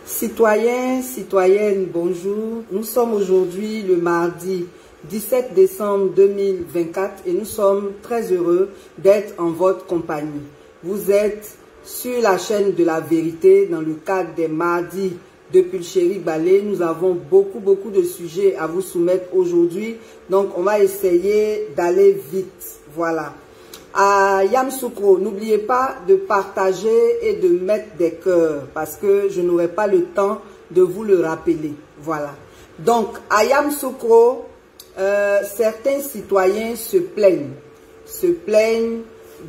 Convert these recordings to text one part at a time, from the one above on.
Citoyens, citoyennes, bonjour. Nous sommes aujourd'hui le mardi 17 décembre 2024 et nous sommes très heureux d'être en votre compagnie. Vous êtes sur la chaîne de la vérité dans le cadre des mardis de Pulchérie Ballet. Nous avons beaucoup de sujets à vous soumettre aujourd'hui. Donc on va essayer d'aller vite. Voilà. À Yamoussoukro, n'oubliez pas de partager et de mettre des cœurs parce que je n'aurai pas le temps de vous le rappeler. Voilà. Donc, à Yamoussoukro, certains citoyens se plaignent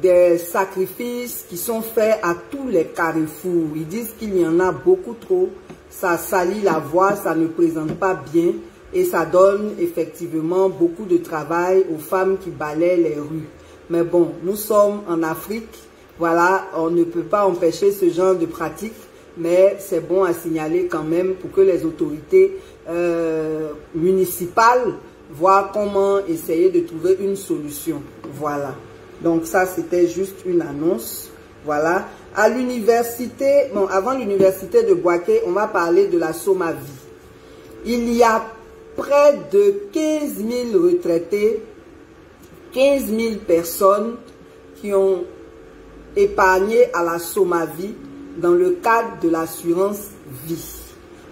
des sacrifices qui sont faits à tous les carrefours. Ils disent qu'il y en a beaucoup trop, ça salit la voie, ça ne présente pas bien et ça donne effectivement beaucoup de travail aux femmes qui balaient les rues. Mais bon, nous sommes en Afrique, voilà, on ne peut pas empêcher ce genre de pratique, mais c'est bon à signaler quand même pour que les autorités municipales voient comment essayer de trouver une solution. Voilà. Donc ça, c'était juste une annonce. Voilà. À l'université, bon, avant l'université de Bouaké, on va parler de la Somavie. Il y a près de 15 000 retraités, 15 000 personnes qui ont épargné à la Somavie dans le cadre de l'assurance vie.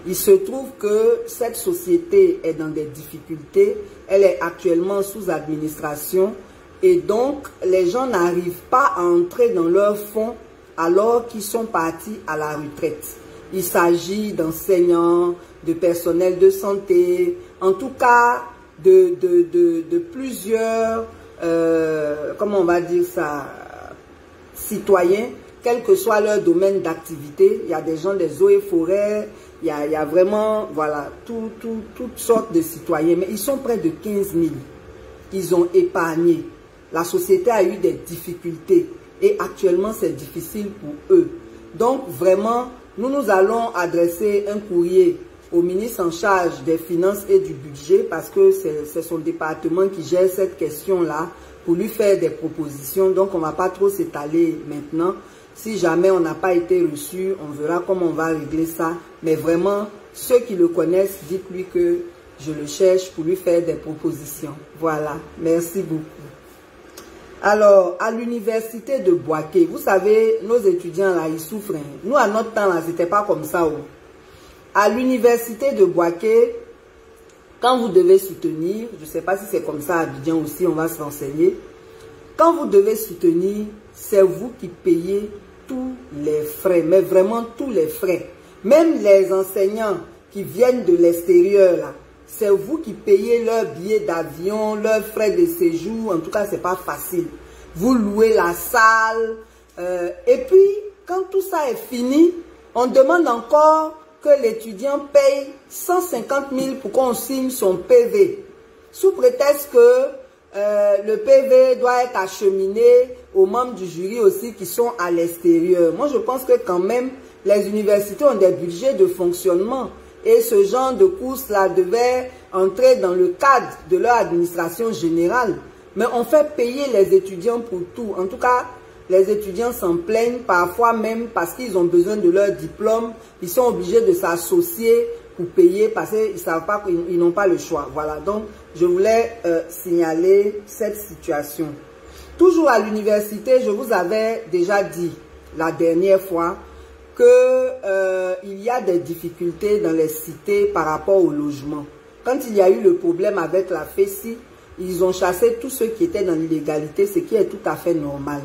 Il se trouve que cette société est dans des difficultés, elle est actuellement sous administration et donc les gens n'arrivent pas à entrer dans leurs fonds alors qu'ils sont partis à la retraite. Il s'agit d'enseignants, de personnel de santé, en tout cas de plusieurs comment on va dire ça, citoyens, quel que soit leur domaine d'activité. Il y a des gens des eaux et forêts, il y a vraiment, voilà, toutes sortes de citoyens, mais ils sont près de 15 000. Ils ont épargné. La société a eu des difficultés et actuellement c'est difficile pour eux. Donc vraiment, nous allons adresser un courrier au ministre en charge des finances et du budget parce que c'est son département qui gère cette question-là pour lui faire des propositions. Donc, on ne va pas trop s'étaler maintenant. Si jamais on n'a pas été reçu, on verra comment on va régler ça. Mais vraiment, ceux qui le connaissent, dites-lui que je le cherche pour lui faire des propositions. Voilà, merci beaucoup. Alors, à l'université de Bouaké, vous savez, nos étudiants là, ils souffrent. Nous, à notre temps là, c'était pas comme ça. À l'université de Bouaké, quand vous devez soutenir, je ne sais pas si c'est comme ça à Abidjan aussi, on va se renseigner. Quand vous devez soutenir, c'est vous qui payez tous les frais, mais vraiment tous les frais. Même les enseignants qui viennent de l'extérieur, là, c'est vous qui payez leurs billets d'avion, leurs frais de séjour. En tout cas, ce n'est pas facile. Vous louez la salle. Et puis, quand tout ça est fini, on demande encore que l'étudiant paye 150 000 pour qu'on signe son PV, sous prétexte que le PV doit être acheminé aux membres du jury aussi qui sont à l'extérieur. Moi, je pense que quand même, les universités ont des budgets de fonctionnement et ce genre de course-là devait entrer dans le cadre de leur administration générale. Mais on fait payer les étudiants pour tout. En tout cas, les étudiants s'en plaignent parfois même parce qu'ils ont besoin de leur diplôme. Ils sont obligés de s'associer pour payer parce qu'ils ne savent pas, ils n'ont pas le choix. Voilà, donc je voulais signaler cette situation. Toujours à l'université, je vous avais déjà dit la dernière fois qu'il y a des difficultés dans les cités par rapport au logement. Quand il y a eu le problème avec la FESI, ils ont chassé tous ceux qui étaient dans l'illégalité, ce qui est tout à fait normal.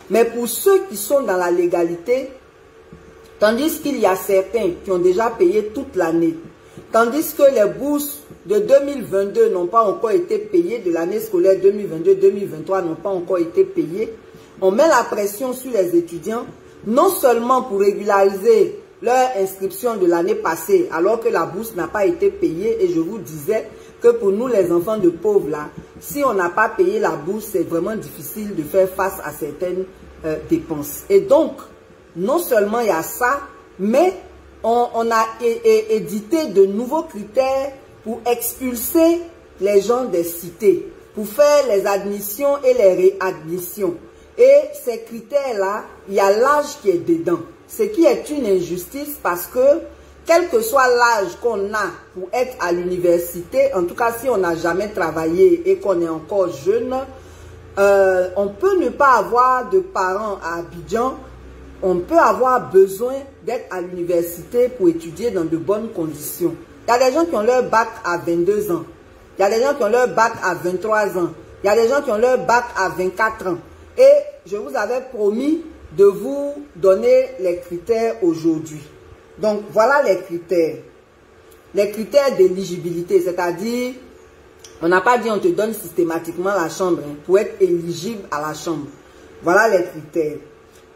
Mais pour ceux qui sont dans la légalité, tandis qu'il y a certains qui ont déjà payé toute l'année, tandis que les bourses de 2022 n'ont pas encore été payées, de l'année scolaire 2022-2023 n'ont pas encore été payées, on met la pression sur les étudiants, non seulement pour régulariser leur inscription de l'année passée, alors que la bourse n'a pas été payée, et je vous disais que pour nous les enfants de pauvres là, si on n'a pas payé la bourse, c'est vraiment difficile de faire face à certaines dépenses. Et donc, non seulement il y a ça, mais on a édité de nouveaux critères pour expulser les gens des cités, pour faire les admissions et les réadmissions. Et ces critères-là, il y a l'âge qui est dedans. Ce qui est une injustice parce que quel que soit l'âge qu'on a pour être à l'université, en tout cas si on n'a jamais travaillé et qu'on est encore jeune, on peut ne pas avoir de parents à Abidjan, on peut avoir besoin d'être à l'université pour étudier dans de bonnes conditions. Il y a des gens qui ont leur bac à 22 ans, il y a des gens qui ont leur bac à 23 ans, il y a des gens qui ont leur bac à 24 ans. Et je vous avais promis de vous donner les critères aujourd'hui. Donc, voilà les critères. Les critères d'éligibilité, c'est-à-dire, on n'a pas dit on te donne systématiquement la chambre hein, pour être éligible à la chambre. Voilà les critères.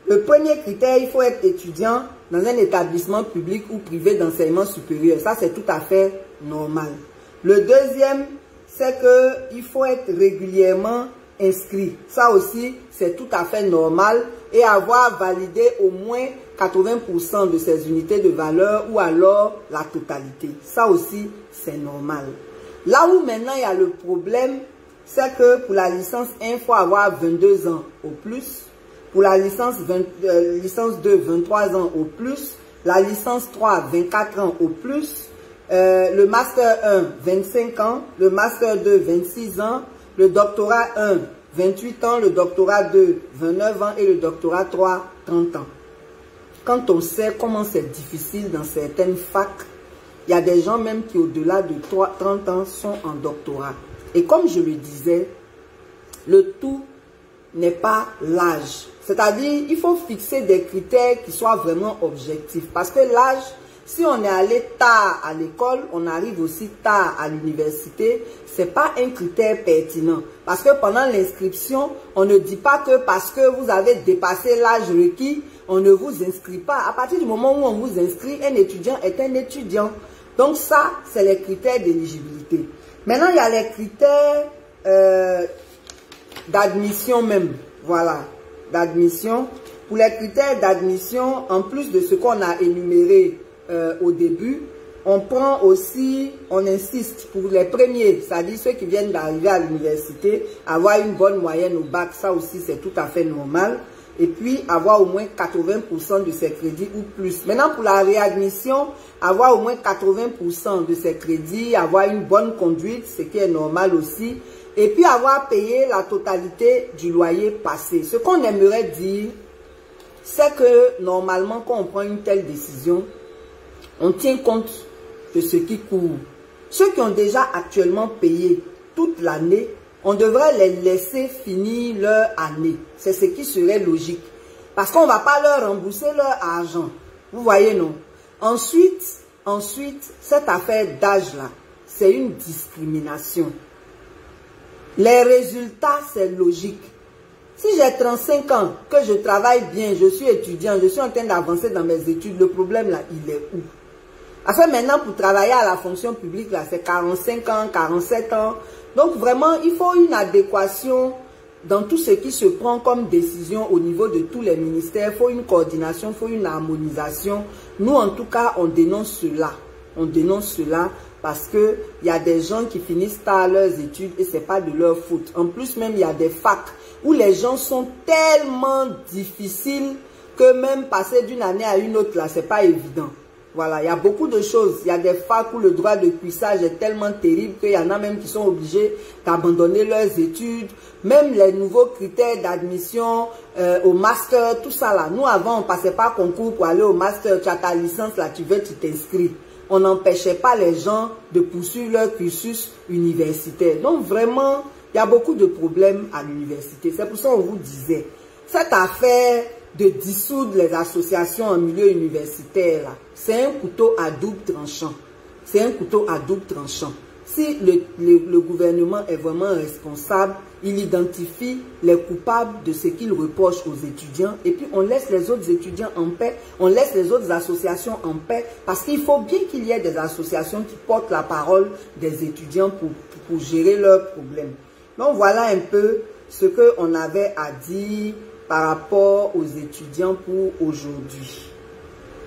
Le premier critère, il faut être étudiant dans un établissement public ou privé d'enseignement supérieur. Ça, c'est tout à fait normal. Le deuxième, c'est qu'il faut être régulièrement inscrit. Ça aussi, c'est tout à fait normal et avoir validé au moins 80% de ces unités de valeur ou alors la totalité. Ça aussi, c'est normal. Là où maintenant il y a le problème, c'est que pour la licence 1, il faut avoir 22 ans au plus. Pour la licence 2, 23 ans au plus. La licence 3, 24 ans au plus. Le master 1, 25 ans. Le master 2, 26 ans. Le doctorat 1, 28 ans. Le doctorat 2, 29 ans. Et le doctorat 3, 30 ans. Quand on sait comment c'est difficile dans certaines facs, il y a des gens même qui au-delà de 30 ans sont en doctorat. Et comme je le disais, le tout n'est pas l'âge. C'est-à-dire, il faut fixer des critères qui soient vraiment objectifs. Parce que l'âge, si on est allé tard à l'école, on arrive aussi tard à l'université, ce n'est pas un critère pertinent. Parce que pendant l'inscription, on ne dit pas que parce que vous avez dépassé l'âge requis, on ne vous inscrit pas. À partir du moment où on vous inscrit, un étudiant est un étudiant. Donc ça, c'est les critères d'éligibilité. Maintenant, il y a les critères d'admission même. Voilà, d'admission. Pour les critères d'admission, en plus de ce qu'on a énuméré au début, on prend aussi, on insiste pour les premiers, c'est-à-dire ceux qui viennent d'arriver à l'université, avoir une bonne moyenne au bac, ça aussi c'est tout à fait normal. Et puis avoir au moins 80% de ses crédits ou plus. Maintenant pour la réadmission, avoir au moins 80% de ses crédits, avoir une bonne conduite, ce qui est normal aussi. Et puis avoir payé la totalité du loyer passé. Ce qu'on aimerait dire, c'est que normalement quand on prend une telle décision, on tient compte de ce qui court. Ceux qui ont déjà actuellement payé toute l'année, on devrait les laisser finir leur année. C'est ce qui serait logique. Parce qu'on ne va pas leur rembourser leur argent. Vous voyez, non? Ensuite, cette affaire d'âge-là, c'est une discrimination. Les résultats, c'est logique. Si j'ai 35 ans, que je travaille bien, je suis étudiant, je suis en train d'avancer dans mes études, le problème là, il est où? Parce que maintenant, pour travailler à la fonction publique, là, c'est 45 ans, 47 ans. Donc vraiment, il faut une adéquation dans tout ce qui se prend comme décision au niveau de tous les ministères. Il faut une coordination, il faut une harmonisation. Nous, en tout cas, on dénonce cela. On dénonce cela parce qu'il y a des gens qui finissent tard leurs études et ce n'est pas de leur faute. En plus, même, il y a des facs où les gens sont tellement difficiles que même passer d'une année à une autre, là, ce n'est pas évident. Voilà, il y a beaucoup de choses. Il y a des facs où le droit de cuissage est tellement terrible qu'il y en a même qui sont obligés d'abandonner leurs études. Même les nouveaux critères d'admission au master, tout ça là. Nous, avant, on ne passait pas concours pour aller au master. Tu as ta licence là, tu t'inscris. On n'empêchait pas les gens de poursuivre leur cursus universitaire. Donc vraiment, il y a beaucoup de problèmes à l'université. C'est pour ça qu'on vous disait, cette affaire de dissoudre les associations en milieu universitaire, c'est un couteau à double tranchant. C'est un couteau à double tranchant. Si le gouvernement est vraiment responsable, il identifie les coupables de ce qu'il reproche aux étudiants et puis on laisse les autres étudiants en paix, on laisse les autres associations en paix parce qu'il faut bien qu'il y ait des associations qui portent la parole des étudiants pour gérer leurs problèmes. Donc voilà un peu ce qu'on avait à dire par rapport aux étudiants pour aujourd'hui.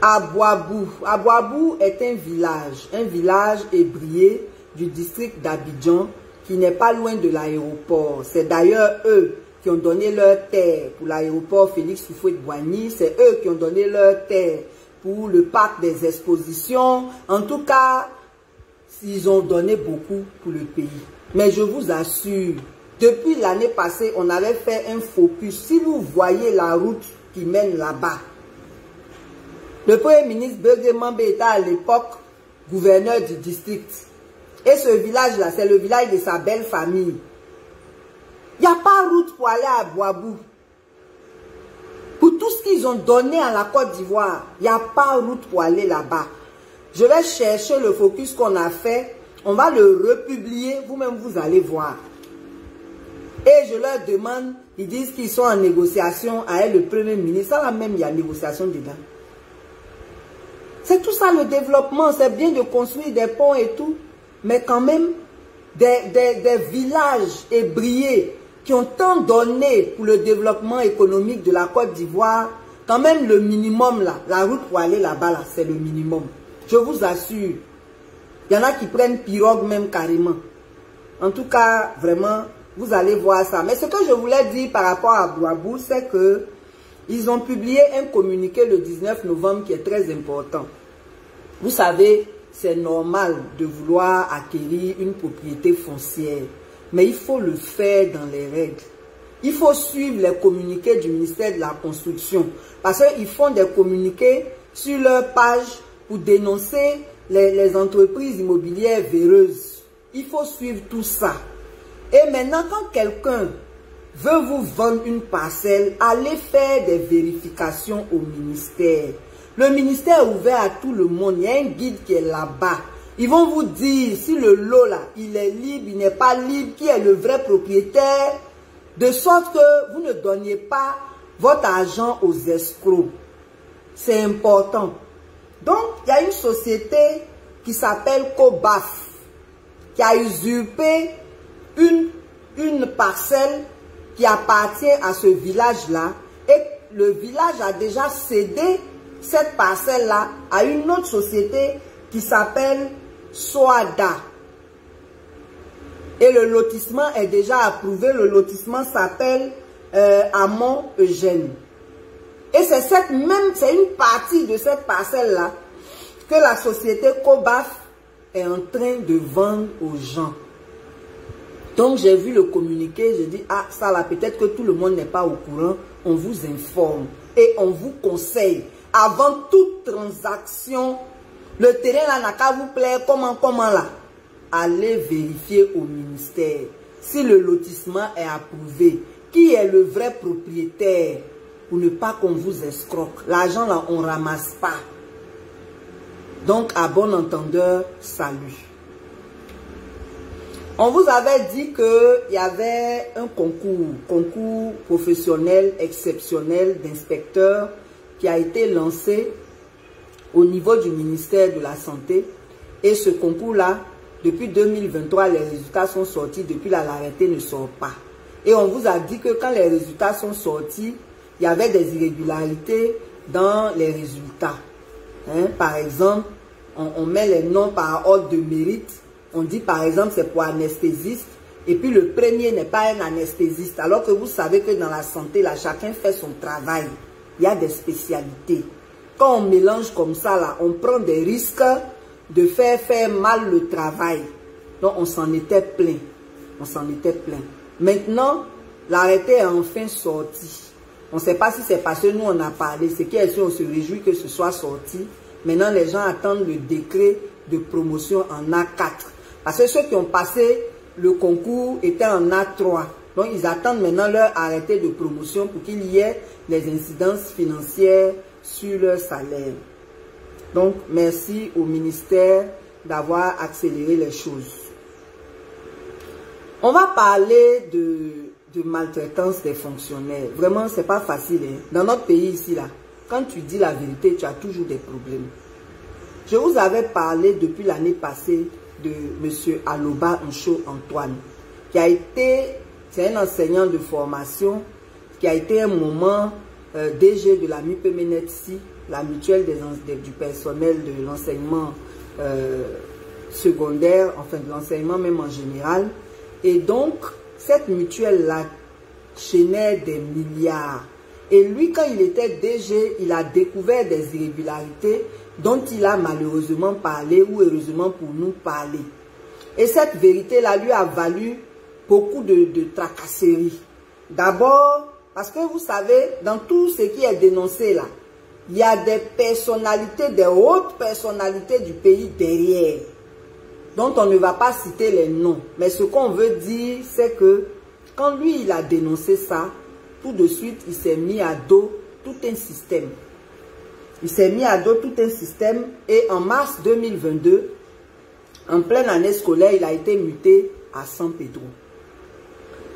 Aboabou est un village ébrié du district d'Abidjan qui n'est pas loin de l'aéroport. C'est d'ailleurs eux qui ont donné leur terre pour l'aéroport Félix Houphouët-Boigny. C'est eux qui ont donné leur terre pour le parc des expositions. En tout cas, ils ont donné beaucoup pour le pays. Mais je vous assure, depuis l'année passée, on avait fait un focus. Si vous voyez la route qui mène là-bas, le premier ministre Beguemambe était à l'époque gouverneur du district. Et ce village-là, c'est le village de sa belle famille. Il n'y a pas route pour aller à Boabou. Pour tout ce qu'ils ont donné à la Côte d'Ivoire, il n'y a pas route pour aller là-bas. Je vais chercher le focus qu'on a fait. On va le republier. Vous-même, vous allez voir. Et je leur demande, ils disent qu'ils sont en négociation avec le Premier ministre. Ça là même, il y a négociation dedans. C'est tout ça le développement. C'est bien de construire des ponts et tout. Mais quand même, des villages ébriés qui ont tant donné pour le développement économique de la Côte d'Ivoire, quand même le minimum là, la route pour aller là-bas là, c'est le minimum. Je vous assure. Il y en a qui prennent pirogue même carrément. En tout cas, vraiment, vous allez voir ça. Mais ce que je voulais dire par rapport à Boabou, c'est que ils ont publié un communiqué le 19 novembre qui est très important. Vous savez, c'est normal de vouloir acquérir une propriété foncière. Mais il faut le faire dans les règles. Il faut suivre les communiqués du ministère de la Construction. Parce qu'ils font des communiqués sur leur page pour dénoncer les entreprises immobilières véreuses. Il faut suivre tout ça. Et maintenant, quand quelqu'un veut vous vendre une parcelle, allez faire des vérifications au ministère. Le ministère est ouvert à tout le monde. Il y a un guide qui est là-bas. Ils vont vous dire si le lot là, il est libre, il n'est pas libre, qui est le vrai propriétaire, de sorte que vous ne donniez pas votre argent aux escrocs. C'est important. Donc, il y a une société qui s'appelle Cobaf, qui a usurpé une parcelle qui appartient à ce village-là, et le village a déjà cédé cette parcelle-là à une autre société qui s'appelle Soada. Et le lotissement est déjà approuvé. Le lotissement s'appelle Amont Eugène. Et c'est une partie de cette parcelle-là que la société Cobaf est en train de vendre aux gens. Donc j'ai vu le communiqué, j'ai dit, ah ça là, peut-être que tout le monde n'est pas au courant. On vous informe et on vous conseille. Avant toute transaction, le terrain là n'a qu'à vous plaire, comment là. Allez vérifier au ministère si le lotissement est approuvé. Qui est le vrai propriétaire pour ne pas qu'on vous escroque. L'argent là, on ne ramasse pas. Donc, à bon entendeur, salut. On vous avait dit qu'il y avait un concours professionnel exceptionnel d'inspecteurs qui a été lancé au niveau du ministère de la Santé. Et ce concours-là, depuis 2023, les résultats sont sortis. Depuis là, l'arrêté ne sort pas. Et on vous a dit que quand les résultats sont sortis, il y avait des irrégularités dans les résultats. Hein? Par exemple, on met les noms par ordre de mérite. On dit par exemple c'est pour anesthésiste. Et puis le premier n'est pas un anesthésiste. Alors que vous savez que dans la santé, là, chacun fait son travail. Il y a des spécialités. Quand on mélange comme ça, là, on prend des risques de faire mal le travail. Donc on s'en était plein. On s'en était plein. Maintenant, l'arrêté est enfin sorti. On ne sait pas si c'est parce que nous on a parlé. C'est qu'on se réjouit que ce soit sorti. Maintenant, les gens attendent le décret de promotion en A4. Parce que ceux qui ont passé le concours étaient en A3. Donc, ils attendent maintenant leur arrêté de promotion pour qu'il y ait des incidences financières sur leur salaire. Donc, merci au ministère d'avoir accéléré les choses. On va parler de maltraitance des fonctionnaires. Vraiment, c'est pas facile. Hein? Dans notre pays ici, là, quand tu dis la vérité, tu as toujours des problèmes. Je vous avais parlé depuis l'année passée de M. Aloba Ncho Antoine, qui a été, c'est un enseignant de formation, qui a été un moment DG de la MIPEMENETSI, la mutuelle du personnel de l'enseignement secondaire, enfin de l'enseignement même en général. Et donc, cette mutuelle-là chaînait des milliards. Et lui, quand il était DG, il a découvert des irrégularités dont il a malheureusement parlé ou heureusement pour nous parler. Et cette vérité-là lui a valu beaucoup de tracasseries. D'abord, parce que vous savez, dans tout ce qui est dénoncé là, il y a des personnalités, des hautes personnalités du pays derrière, dont on ne va pas citer les noms. Mais ce qu'on veut dire, c'est que quand lui, il a dénoncé ça, tout de suite, il s'est mis à dos tout un système. Il s'est mis à dos tout un système et en mars 2022, en pleine année scolaire, il a été muté à San Pedro.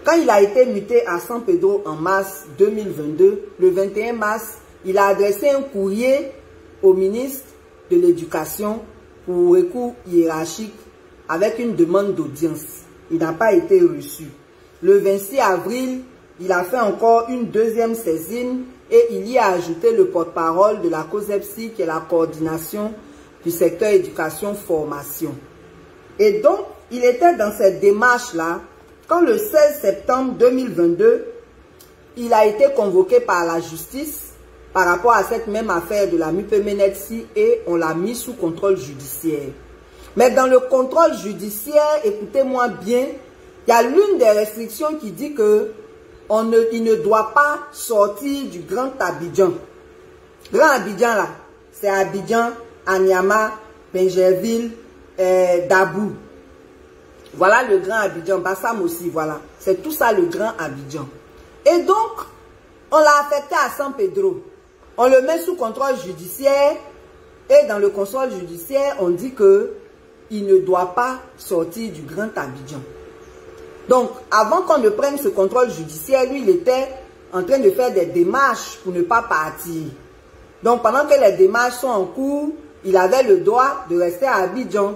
Quand il a été muté à San Pedro en mars 2022, le 21 mars, il a adressé un courrier au ministre de l'Éducation pour recours hiérarchique avec une demande d'audience. Il n'a pas été reçu. Le 26 avril, il a fait encore une deuxième saisine et il y a ajouté le porte-parole de la COSEPSI, qui est la coordination du secteur éducation-formation. Et donc, il était dans cette démarche-là quand le 16 septembre 2022, il a été convoqué par la justice par rapport à cette même affaire de la MUPEMENETSI et on l'a mis sous contrôle judiciaire. Mais dans le contrôle judiciaire, écoutez-moi bien, il y a l'une des restrictions qui dit que il ne doit pas sortir du Grand Abidjan. Grand Abidjan là, c'est Abidjan, Anyama, Benjerville, Dabou. Voilà le Grand Abidjan, Bassam aussi, voilà. C'est tout ça le Grand Abidjan. Et donc, on l'a affecté à San Pedro. On le met sous contrôle judiciaire et dans le contrôle judiciaire, on dit que il ne doit pas sortir du Grand Abidjan. Donc, avant qu'on ne prenne ce contrôle judiciaire, lui, il était en train de faire des démarches pour ne pas partir. Donc, pendant que les démarches sont en cours, il avait le droit de rester à Abidjan.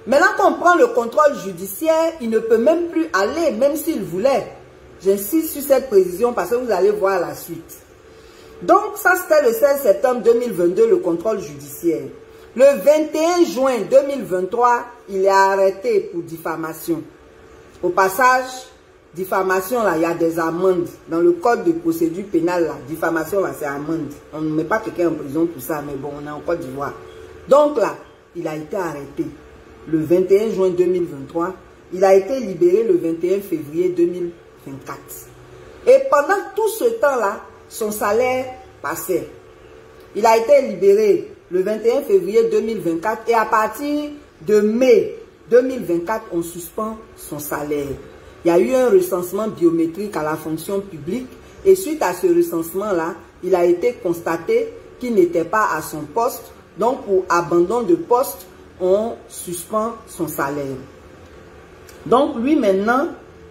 Maintenant qu'on prend le contrôle judiciaire, il ne peut même plus aller, même s'il voulait. J'insiste sur cette précision parce que vous allez voir la suite. Donc, ça c'était le 16 septembre 2022, le contrôle judiciaire. Le 21 juin 2023, il est arrêté pour diffamation. Au passage, diffamation, là, il y a des amendes. Dans le code de procédure pénale, là, diffamation, là, c'est amende. On ne met pas quelqu'un en prison pour ça, mais bon, on est en Côte d'Ivoire. Donc là, il a été arrêté le 21 juin 2023. Il a été libéré le 21 février 2024. Et pendant tout ce temps-là, son salaire passait. Il a été libéré le 21 février 2024 et à partir de mai 2024, on suspend son salaire. Il y a eu un recensement biométrique à la fonction publique et suite à ce recensement-là, il a été constaté qu'il n'était pas à son poste. Donc, pour abandon de poste, on suspend son salaire. Donc, lui, maintenant,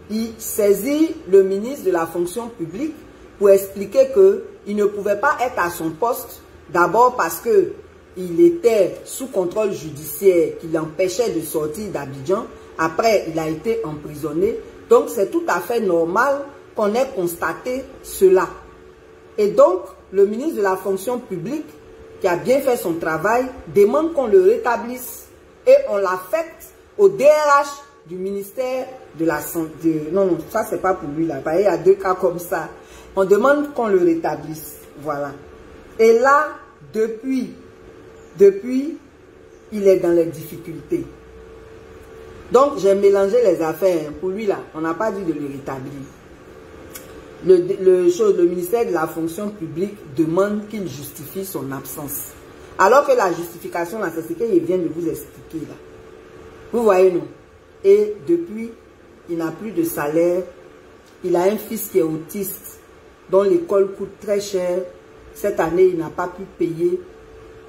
il saisit le ministre de la fonction publique pour expliquer qu'il ne pouvait pas être à son poste, d'abord parce que il était sous contrôle judiciaire qui l'empêchait de sortir d'Abidjan. Après, il a été emprisonné. Donc, c'est tout à fait normal qu'on ait constaté cela. Et donc, le ministre de la fonction publique, qui a bien fait son travail, demande qu'on le rétablisse. Et on l'affecte au DRH du ministère de la Santé. Non, non, ça, c'est pas pour lui, là. Il y a deux cas comme ça. On demande qu'on le rétablisse. Voilà. Et là, depuis, il est dans les difficultés. Donc, j'ai mélangé les affaires. Pour lui, là, on n'a pas dit de le rétablir. Le ministère de la fonction publique demande qu'il justifie son absence. Alors que la justification, là, c'est ce qu'il vient de vous expliquer, là. Vous voyez, non? Et depuis, il n'a plus de salaire. Il a un fils qui est autiste, dont l'école coûte très cher. Cette année, il n'a pas pu payer.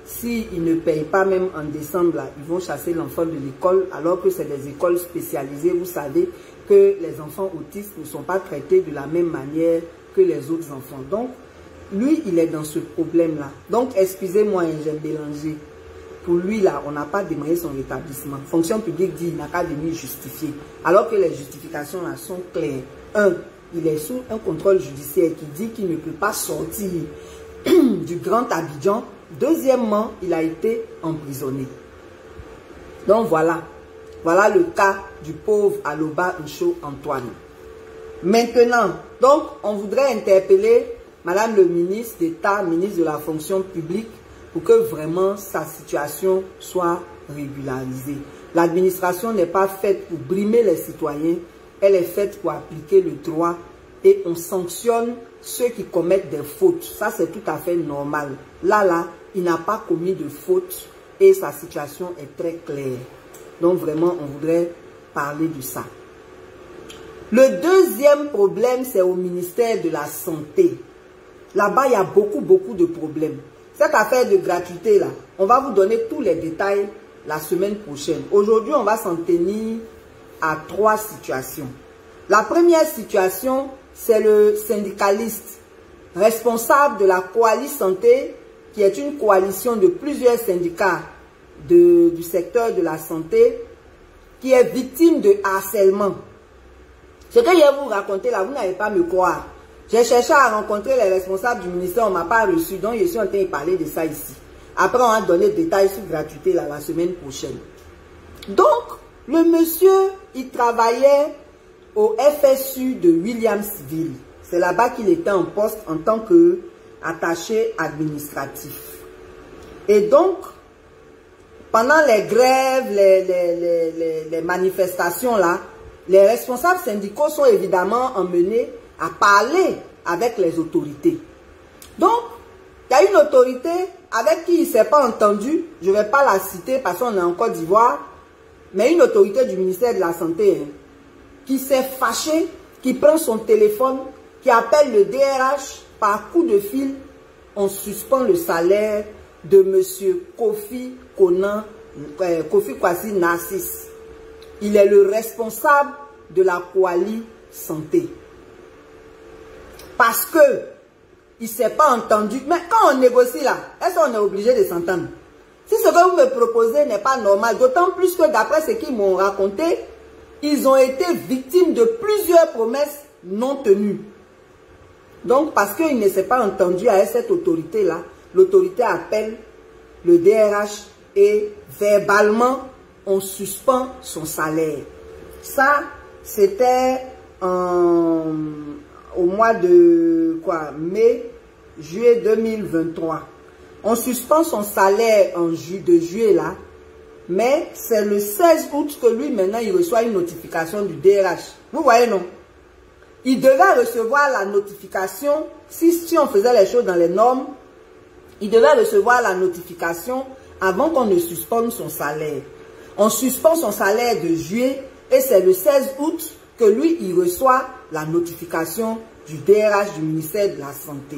S'il ne paye pas même en décembre, là, ils vont chasser l'enfant de l'école, alors que c'est des écoles spécialisées. Vous savez que les enfants autistes ne sont pas traités de la même manière que les autres enfants. Donc, lui, il est dans ce problème-là. Donc, excusez-moi, j'ai mélangé. Pour lui, là, on n'a pas demandé son rétablissement. Fonction publique dit qu'il n'a qu'à venir justifier. Alors que les justifications, là, sont claires. Un, il est sous un contrôle judiciaire qui dit qu'il ne peut pas sortir du Grand Abidjan. Deuxièmement, il a été emprisonné. Donc voilà. Voilà le cas du pauvre Aloba Ncho Antoine. Maintenant, donc, on voudrait interpeller Madame le ministre d'État, ministre de la fonction publique, pour que vraiment sa situation soit régularisée. L'administration n'est pas faite pour brimer les citoyens, elle est faite pour appliquer le droit et on sanctionne ceux qui commettent des fautes. Ça, c'est tout à fait normal. Là, il n'a pas commis de faute et sa situation est très claire. Donc vraiment, on voudrait parler de ça. Le deuxième problème, c'est au ministère de la Santé. Là-bas, il y a beaucoup de problèmes. Cette affaire de gratuité, là, on va vous donner tous les détails la semaine prochaine. Aujourd'hui, on va s'en tenir à 3 situations. La première situation, c'est le syndicaliste responsable de la Coalition Santé, qui est une coalition de plusieurs syndicats du secteur de la santé, qui est victime de harcèlement. Ce que je vais vous raconter là, vous n'allez pas me croire. J'ai cherché à rencontrer les responsables du ministère, on ne m'a pas reçu, donc je suis en train de parler de ça ici. Après, on va donner des détails sur gratuité là, la semaine prochaine. Donc, le monsieur, il travaillait au FSU de Williamsville. C'est là-bas qu'il était en poste en tant qu'attaché administratif. Et donc, pendant les grèves, les manifestations là, les responsables syndicaux sont évidemment emmenés à parler avec les autorités. Donc, il y a une autorité avec qui il ne s'est pas entendu, je ne vais pas la citer parce qu'on est en Côte d'Ivoire, mais une autorité du ministère de la Santé qui s'est fâchée, qui prend son téléphone, qui appelle le DRH par coup de fil, on suspend le salaire de M. Kofi Kwasi Narcisse. Il est le responsable de la Coalition Santé. Parce que il ne s'est pas entendu. Mais quand on négocie là, est-ce qu'on est obligé de s'entendre? Si ce que vous me proposez n'est pas normal, d'autant plus que d'après ce qu'ils m'ont raconté, ils ont été victimes de plusieurs promesses non tenues. Donc, parce qu'il ne s'est pas entendu avec cette autorité-là, l'autorité appelle le DRH et verbalement, on suspend son salaire. Ça, c'était au mois de mai, juillet 2023. On suspend son salaire de juillet là, mais c'est le 16 août que lui maintenant il reçoit une notification du DRH. Vous voyez non? Il devait recevoir la notification, si on faisait les choses dans les normes, il devait recevoir la notification avant qu'on ne suspende son salaire. On suspend son salaire de juillet et c'est le 16 août que lui, il reçoit la notification du DRH du ministère de la Santé.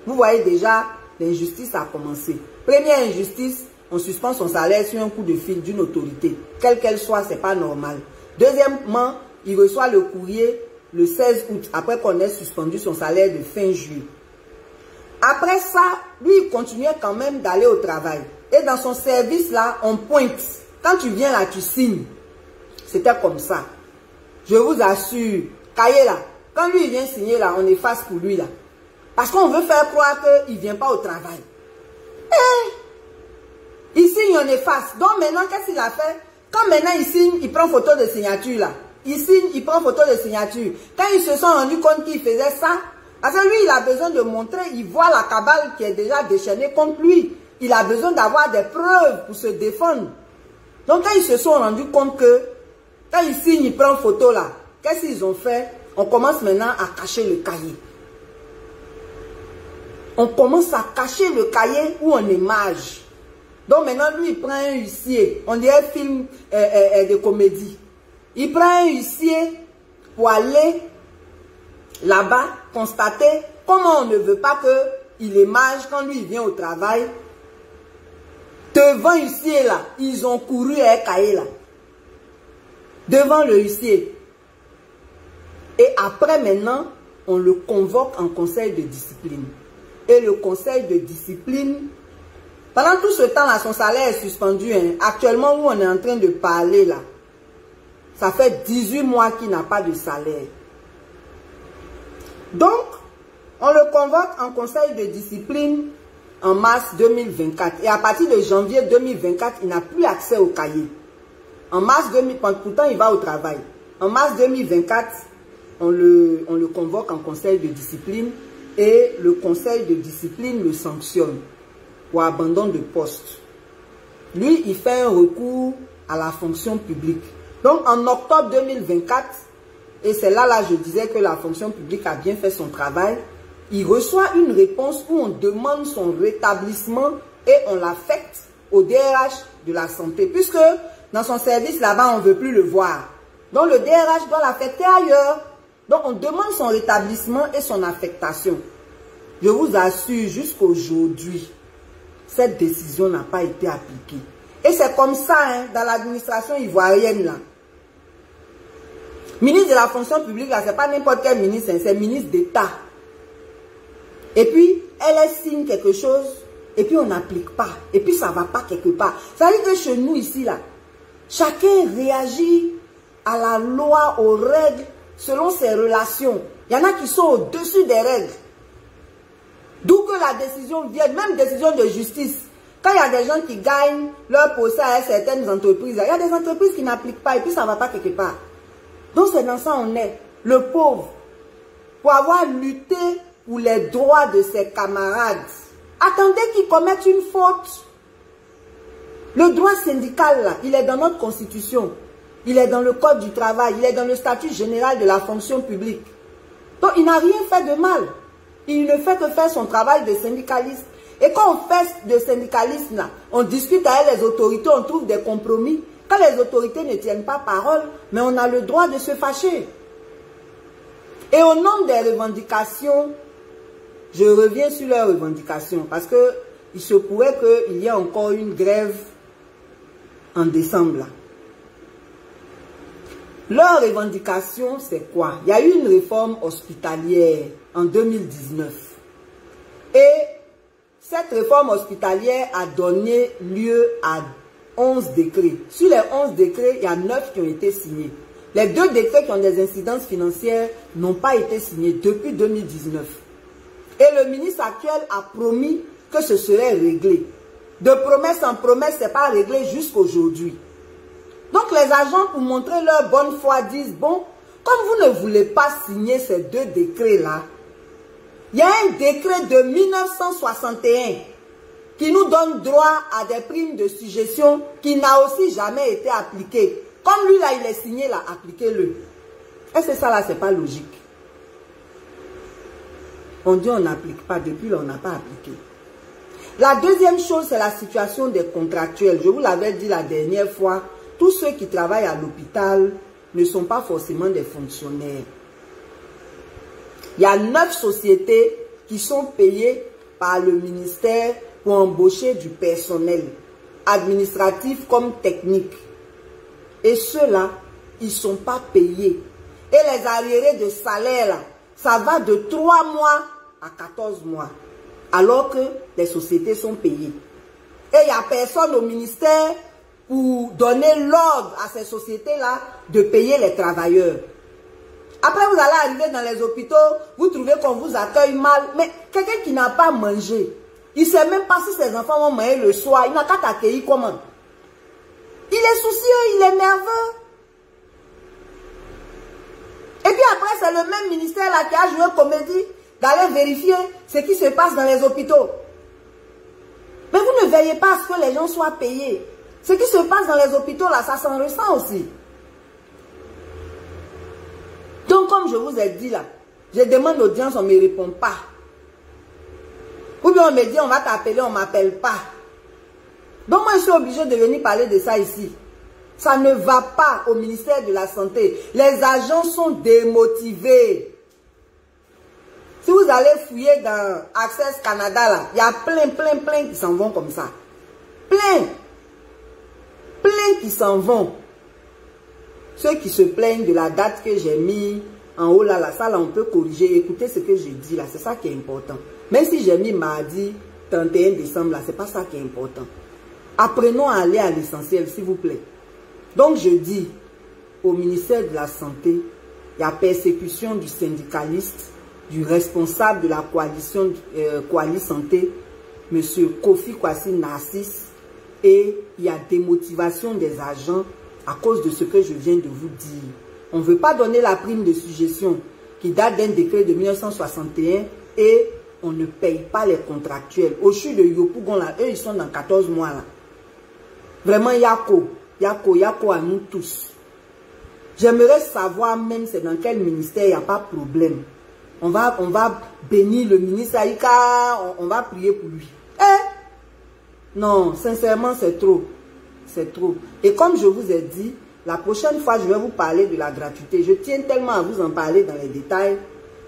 Vous voyez déjà, l'injustice a commencé. Première injustice, on suspend son salaire sur un coup de fil d'une autorité. Quelle qu'elle soit, ce n'est pas normal. Deuxièmement, il reçoit le courrier le 16 août, après qu'on ait suspendu son salaire de fin juillet. Après ça, lui, il continuait quand même d'aller au travail. Et dans son service là, on pointe. Quand tu viens là, tu signes. C'était comme ça. Je vous assure, cahier là, quand lui il vient signer là, on efface pour lui là. Parce qu'on veut faire croire qu'il ne vient pas au travail. Il signe, on efface. Donc maintenant, qu'est-ce qu'il a fait? Quand maintenant il signe, il prend photo de signature là. Il signe, il prend photo de signature. Quand ils se sont rendus compte qu'il faisait ça, parce que lui, il a besoin de montrer, il voit la cabale qui est déjà déchaînée contre lui. Il a besoin d'avoir des preuves pour se défendre. Donc quand ils se sont rendus compte que, quand ils signent, ils prennent photo là, qu'est-ce qu'ils ont fait? On commence maintenant à cacher le cahier. On commence à cacher le cahier où on est mage. Donc maintenant, lui, il prend un huissier. On dirait un film de comédie. Il prend un huissier pour aller là-bas, constater comment on ne veut pas qu'il est mage quand lui, il vient au travail. Devant l'huissier là, ils ont couru à un cahier là. Devant le huissier. Et après maintenant, on le convoque en conseil de discipline. Et le conseil de discipline, pendant tout ce temps-là, son salaire est suspendu. Hein. Actuellement, où on est en train de parler là, ça fait 18 mois qu'il n'a pas de salaire. Donc, on le convoque en conseil de discipline en mars 2024. Et à partir de janvier 2024, il n'a plus accès au cahier. En mars 2024, pourtant il va au travail. En mars 2024, on le convoque en conseil de discipline et le conseil de discipline le sanctionne pour abandon de poste. Lui, il fait un recours à la fonction publique. Donc, en octobre 2024, et c'est là je disais que la fonction publique a bien fait son travail, il reçoit une réponse où on demande son rétablissement et on l'affecte au DRH de la santé, puisque dans son service là-bas, on ne veut plus le voir. Donc, le DRH doit l'affecter ailleurs. Donc, on demande son rétablissement et son affectation. Je vous assure, jusqu'aujourd'hui, cette décision n'a pas été appliquée. Et c'est comme ça, hein, dans l'administration ivoirienne, là. Ministre de la fonction publique, là, c'est pas n'importe quel ministre, hein, c'est ministre d'État. Et puis, elle signe quelque chose, et puis on n'applique pas. Et puis, ça ne va pas quelque part. Ça veut dire que chez nous, ici, là, chacun réagit à la loi, aux règles, selon ses relations. Il y en a qui sont au-dessus des règles. D'où que la décision vienne, même décision de justice. Quand il y a des gens qui gagnent leur procès à certaines entreprises, il y a des entreprises qui n'appliquent pas et puis ça ne va pas quelque part. Donc c'est dans ça on est. Le pauvre, pour avoir lutté pour les droits de ses camarades, attendez qu'ils commettent une faute. Le droit syndical, là, il est dans notre constitution. Il est dans le code du travail. Il est dans le statut général de la fonction publique. Donc il n'a rien fait de mal. Il ne fait que faire son travail de syndicaliste. Et quand on fait de syndicalisme, là, on discute avec les autorités, on trouve des compromis. Quand les autorités ne tiennent pas parole, mais on a le droit de se fâcher. Et au nom des revendications, je reviens sur leurs revendications, parce qu'il se pourrait qu'il y ait encore une grève en décembre. Là. Leur revendication, c'est quoi? Il y a eu une réforme hospitalière en 2019. Et cette réforme hospitalière a donné lieu à 11 décrets. Sur les 11 décrets, il y a 9 qui ont été signés. Les 2 décrets qui ont des incidences financières n'ont pas été signés depuis 2019. Et le ministre actuel a promis que ce serait réglé. De promesse en promesse, ce n'est pas réglé jusqu'aujourd'hui. Donc les agents, pour montrer leur bonne foi, disent, bon, comme vous ne voulez pas signer ces 2 décrets-là, il y a un décret de 1961 qui nous donne droit à des primes de suggestion qui n'a aussi jamais été appliqué. Comme lui, là, il est signé, là, appliquez-le. Et c'est ça, là, c'est pas logique. On dit on n'applique pas, depuis là, on n'a pas appliqué. La deuxième chose, c'est la situation des contractuels. Je vous l'avais dit la dernière fois, tous ceux qui travaillent à l'hôpital ne sont pas forcément des fonctionnaires. Il y a 9 sociétés qui sont payées par le ministère pour embaucher du personnel, administratif comme technique. Et ceux-là, ils ne sont pas payés. Et les arriérés de salaire, là, ça va de 3 mois à 14 mois. Alors que les sociétés sont payées. Et il n'y a personne au ministère pour donner l'ordre à ces sociétés-là de payer les travailleurs. Après, vous allez arriver dans les hôpitaux, vous trouvez qu'on vous accueille mal. Mais quelqu'un qui n'a pas mangé, il ne sait même pas si ses enfants vont manger le soir. Il n'a qu'à t'accueillir comment? Il est soucieux, il est nerveux. Et puis après, c'est le même ministère là qui a joué comédie d'aller vérifier ce qui se passe dans les hôpitaux. Mais vous ne veillez pas à ce que les gens soient payés. Ce qui se passe dans les hôpitaux là, ça s'en ressent aussi. Donc, comme je vous ai dit là, je demande l'audience, on ne me répond pas. Ou bien on me dit, on va t'appeler, on ne m'appelle pas. Donc, moi, je suis obligée de venir parler de ça ici. Ça ne va pas au ministère de la Santé. Les agents sont démotivés. Si vous allez fouiller dans Access Canada, là, il y a plein qui s'en vont comme ça. Plein qui s'en vont. Ceux qui se plaignent de la date que j'ai mis en haut là, ça là on peut corriger. Écoutez ce que je dis là, c'est ça qui est important. Même si j'ai mis mardi 31 décembre là, c'est pas ça qui est important. Apprenons à aller à l'essentiel, s'il vous plaît. Donc je dis au ministère de la Santé, il y a persécution du syndicaliste, du responsable de la coalition Coali Santé, M. Kofi Kwasi Narcisse, et il y a démotivation des agents à cause de ce que je viens de vous dire. On ne veut pas donner la prime de suggestion qui date d'un décret de 1961 et on ne paye pas les contractuels. Au CHU de Yopougon, là, eux, ils sont dans 14 mois. Là. Vraiment, Yako à nous tous. J'aimerais savoir même c'est dans quel ministère il n'y a pas de problème. On va bénir le ministre Aïka, on va prier pour lui. Non, sincèrement, c'est trop. C'est trop. Et comme je vous ai dit, la prochaine fois, je vais vous parler de la gratuité. Je tiens tellement à vous en parler dans les détails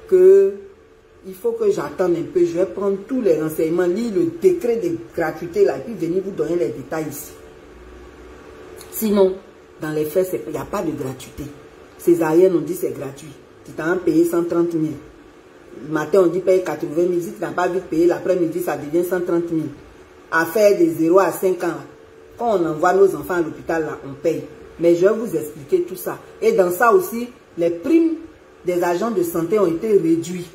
que il faut que j'attende un peu. Je vais prendre tous les renseignements, lire le décret de gratuité là, et puis venir vous donner les détails ici. Sinon, dans les faits, il n'y a pas de gratuité. Césarienne, on dit c'est gratuit. Tu t'as payé 130 000. Le matin, on dit paye 80 000. Si tu n'as pas vite payé, l'après-midi, ça devient 130 000. À faire de 0 à 5 ans. Quand on envoie nos enfants à l'hôpital, là, on paye. Mais je vais vous expliquer tout ça. Et dans ça aussi, les primes des agents de santé ont été réduites.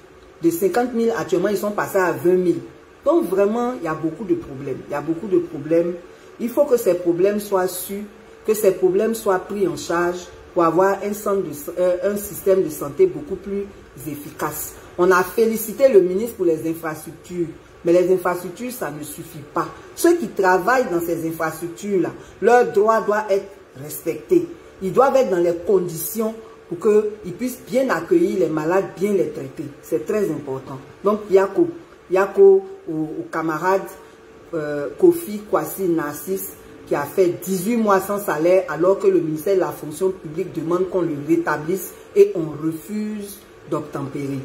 De 50 000, actuellement, ils sont passés à 20 000. Donc vraiment, il y a beaucoup de problèmes. Il y a beaucoup de problèmes. Il faut que ces problèmes soient su, que ces problèmes soient pris en charge pour avoir un système de santé beaucoup plus efficace. On a félicité le ministre pour les infrastructures. Mais les infrastructures, ça ne suffit pas. Ceux qui travaillent dans ces infrastructures-là, leurs droits doivent être respectés. Ils doivent être dans les conditions pour qu'ils puissent bien accueillir les malades, bien les traiter. C'est très important. Donc, Yako au camarade Kofi Kwasi Narcisse, qui a fait 18 mois sans salaire, alors que le ministère de la fonction publique demande qu'on le rétablisse et on refuse d'obtempérer.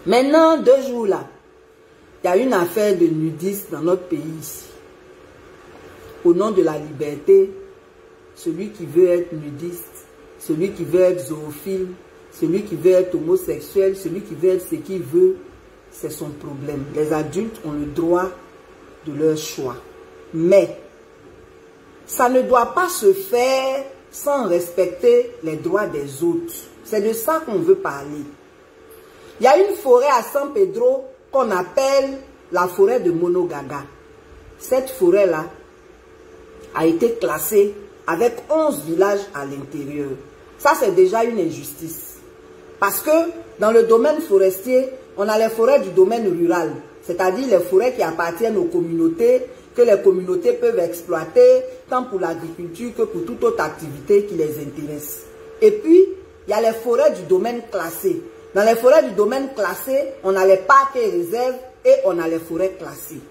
Maintenant, 2 jours là, il y a une affaire de nudistes dans notre pays ici. Au nom de la liberté, celui qui veut être nudiste, celui qui veut être zoophile, celui qui veut être homosexuel, celui qui veut être ce qu'il veut, c'est son problème. Les adultes ont le droit de leur choix. Mais, ça ne doit pas se faire sans respecter les droits des autres. C'est de ça qu'on veut parler. Il y a une forêt à San Pedro qu'on appelle la forêt de Monogaga. Cette forêt-là a été classée avec 11 villages à l'intérieur. Ça, c'est déjà une injustice. Parce que dans le domaine forestier, on a les forêts du domaine rural. C'est-à-dire les forêts qui appartiennent aux communautés, que les communautés peuvent exploiter, tant pour l'agriculture que pour toute autre activité qui les intéresse. Et puis, il y a les forêts du domaine classé. Dans les forêts du domaine classé, on a les parcs et réserves et on a les forêts classées.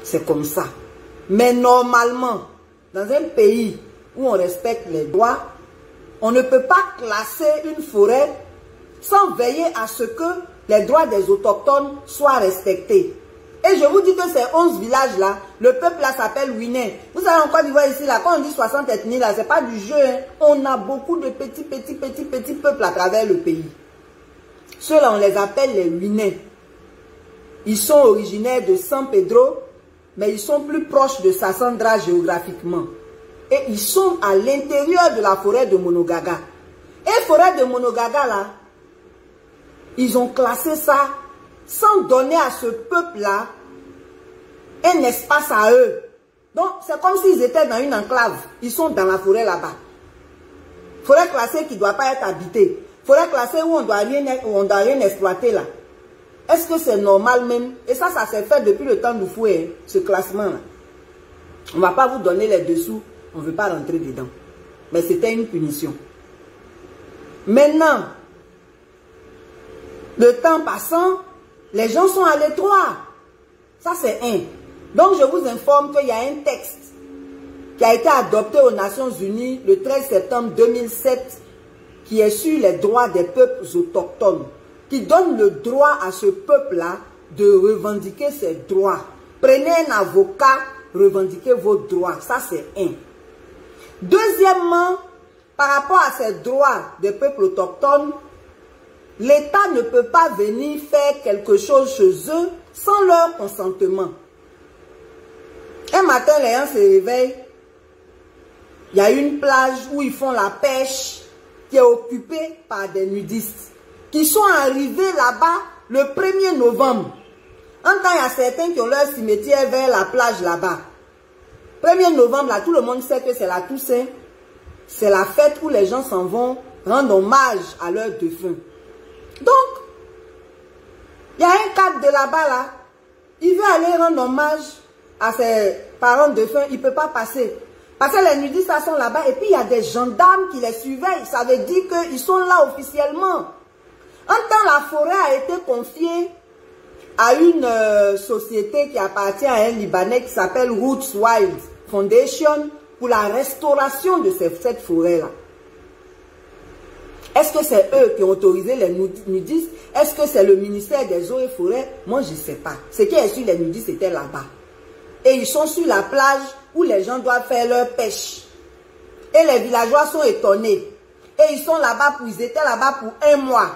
C'est comme ça. Mais normalement, dans un pays où on respecte les droits, on ne peut pas classer une forêt sans veiller à ce que les droits des autochtones soient respectés. Et je vous dis que ces 11 villages-là, le peuple là s'appelle Winé. Vous savez en Côte d'Ivoire ici, là, quand on dit 60 ethnies, là, c'est pas du jeu. Hein. On a beaucoup de petits peuples à travers le pays. Ceux-là, on les appelle les Winé. Ils sont originaires de San Pedro, mais ils sont plus proches de Sassandra géographiquement. Et ils sont à l'intérieur de la forêt de Monogaga. Et forêt de Monogaga, là, ils ont classé ça sans donner à ce peuple-là un espace à eux. Donc, c'est comme s'ils étaient dans une enclave. Ils sont dans la forêt là-bas. Forêt classée qui ne doit pas être habitée. Forêt classée où on ne doit rien exploiter là. Est-ce que c'est normal même? Et ça s'est fait depuis le temps du fouet, hein, ce classement-là. On ne va pas vous donner les dessous. On ne veut pas rentrer dedans. Mais c'était une punition. Maintenant, le temps passant, les gens sont à l'étroit. Ça, c'est un. Donc, je vous informe qu'il y a un texte qui a été adopté aux Nations Unies le 13 septembre 2007 qui est sur les droits des peuples autochtones, qui donne le droit à ce peuple-là de revendiquer ses droits. Prenez un avocat, revendiquez vos droits. Ça, c'est un. Deuxièmement, par rapport à ces droits des peuples autochtones, l'État ne peut pas venir faire quelque chose chez eux sans leur consentement. Un matin, les gens se réveillent, il y a une plage où ils font la pêche qui est occupée par des nudistes qui sont arrivés là-bas le 1er novembre. En temps, il y a certains qui ont leur cimetière vers la plage là-bas. 1er novembre, là, tout le monde sait que c'est la Toussaint. C'est la fête où les gens s'en vont rendre hommage à leurs défunts. Donc, il y a un cadre de là-bas, là. Il veut aller rendre hommage à ses parents défunts. Il ne peut pas passer. Parce que les nudistes sont là-bas. Et puis, il y a des gendarmes qui les surveillent. Ça veut dire qu'ils sont là officiellement. Un temps, la forêt a été confiée à une société qui appartient à un Libanais qui s'appelle Roots Wild Foundation pour la restauration de cette forêt-là. Est-ce que c'est eux qui ont autorisé les nudistes? Est-ce que c'est le ministère des Eaux et Forêts? Moi, je ne sais pas. Ce qui est sûr, les nudistes étaient là-bas. Et ils sont sur la plage où les gens doivent faire leur pêche. Et les villageois sont étonnés. Et ils sont là-bas, ils étaient là-bas pour 1 mois.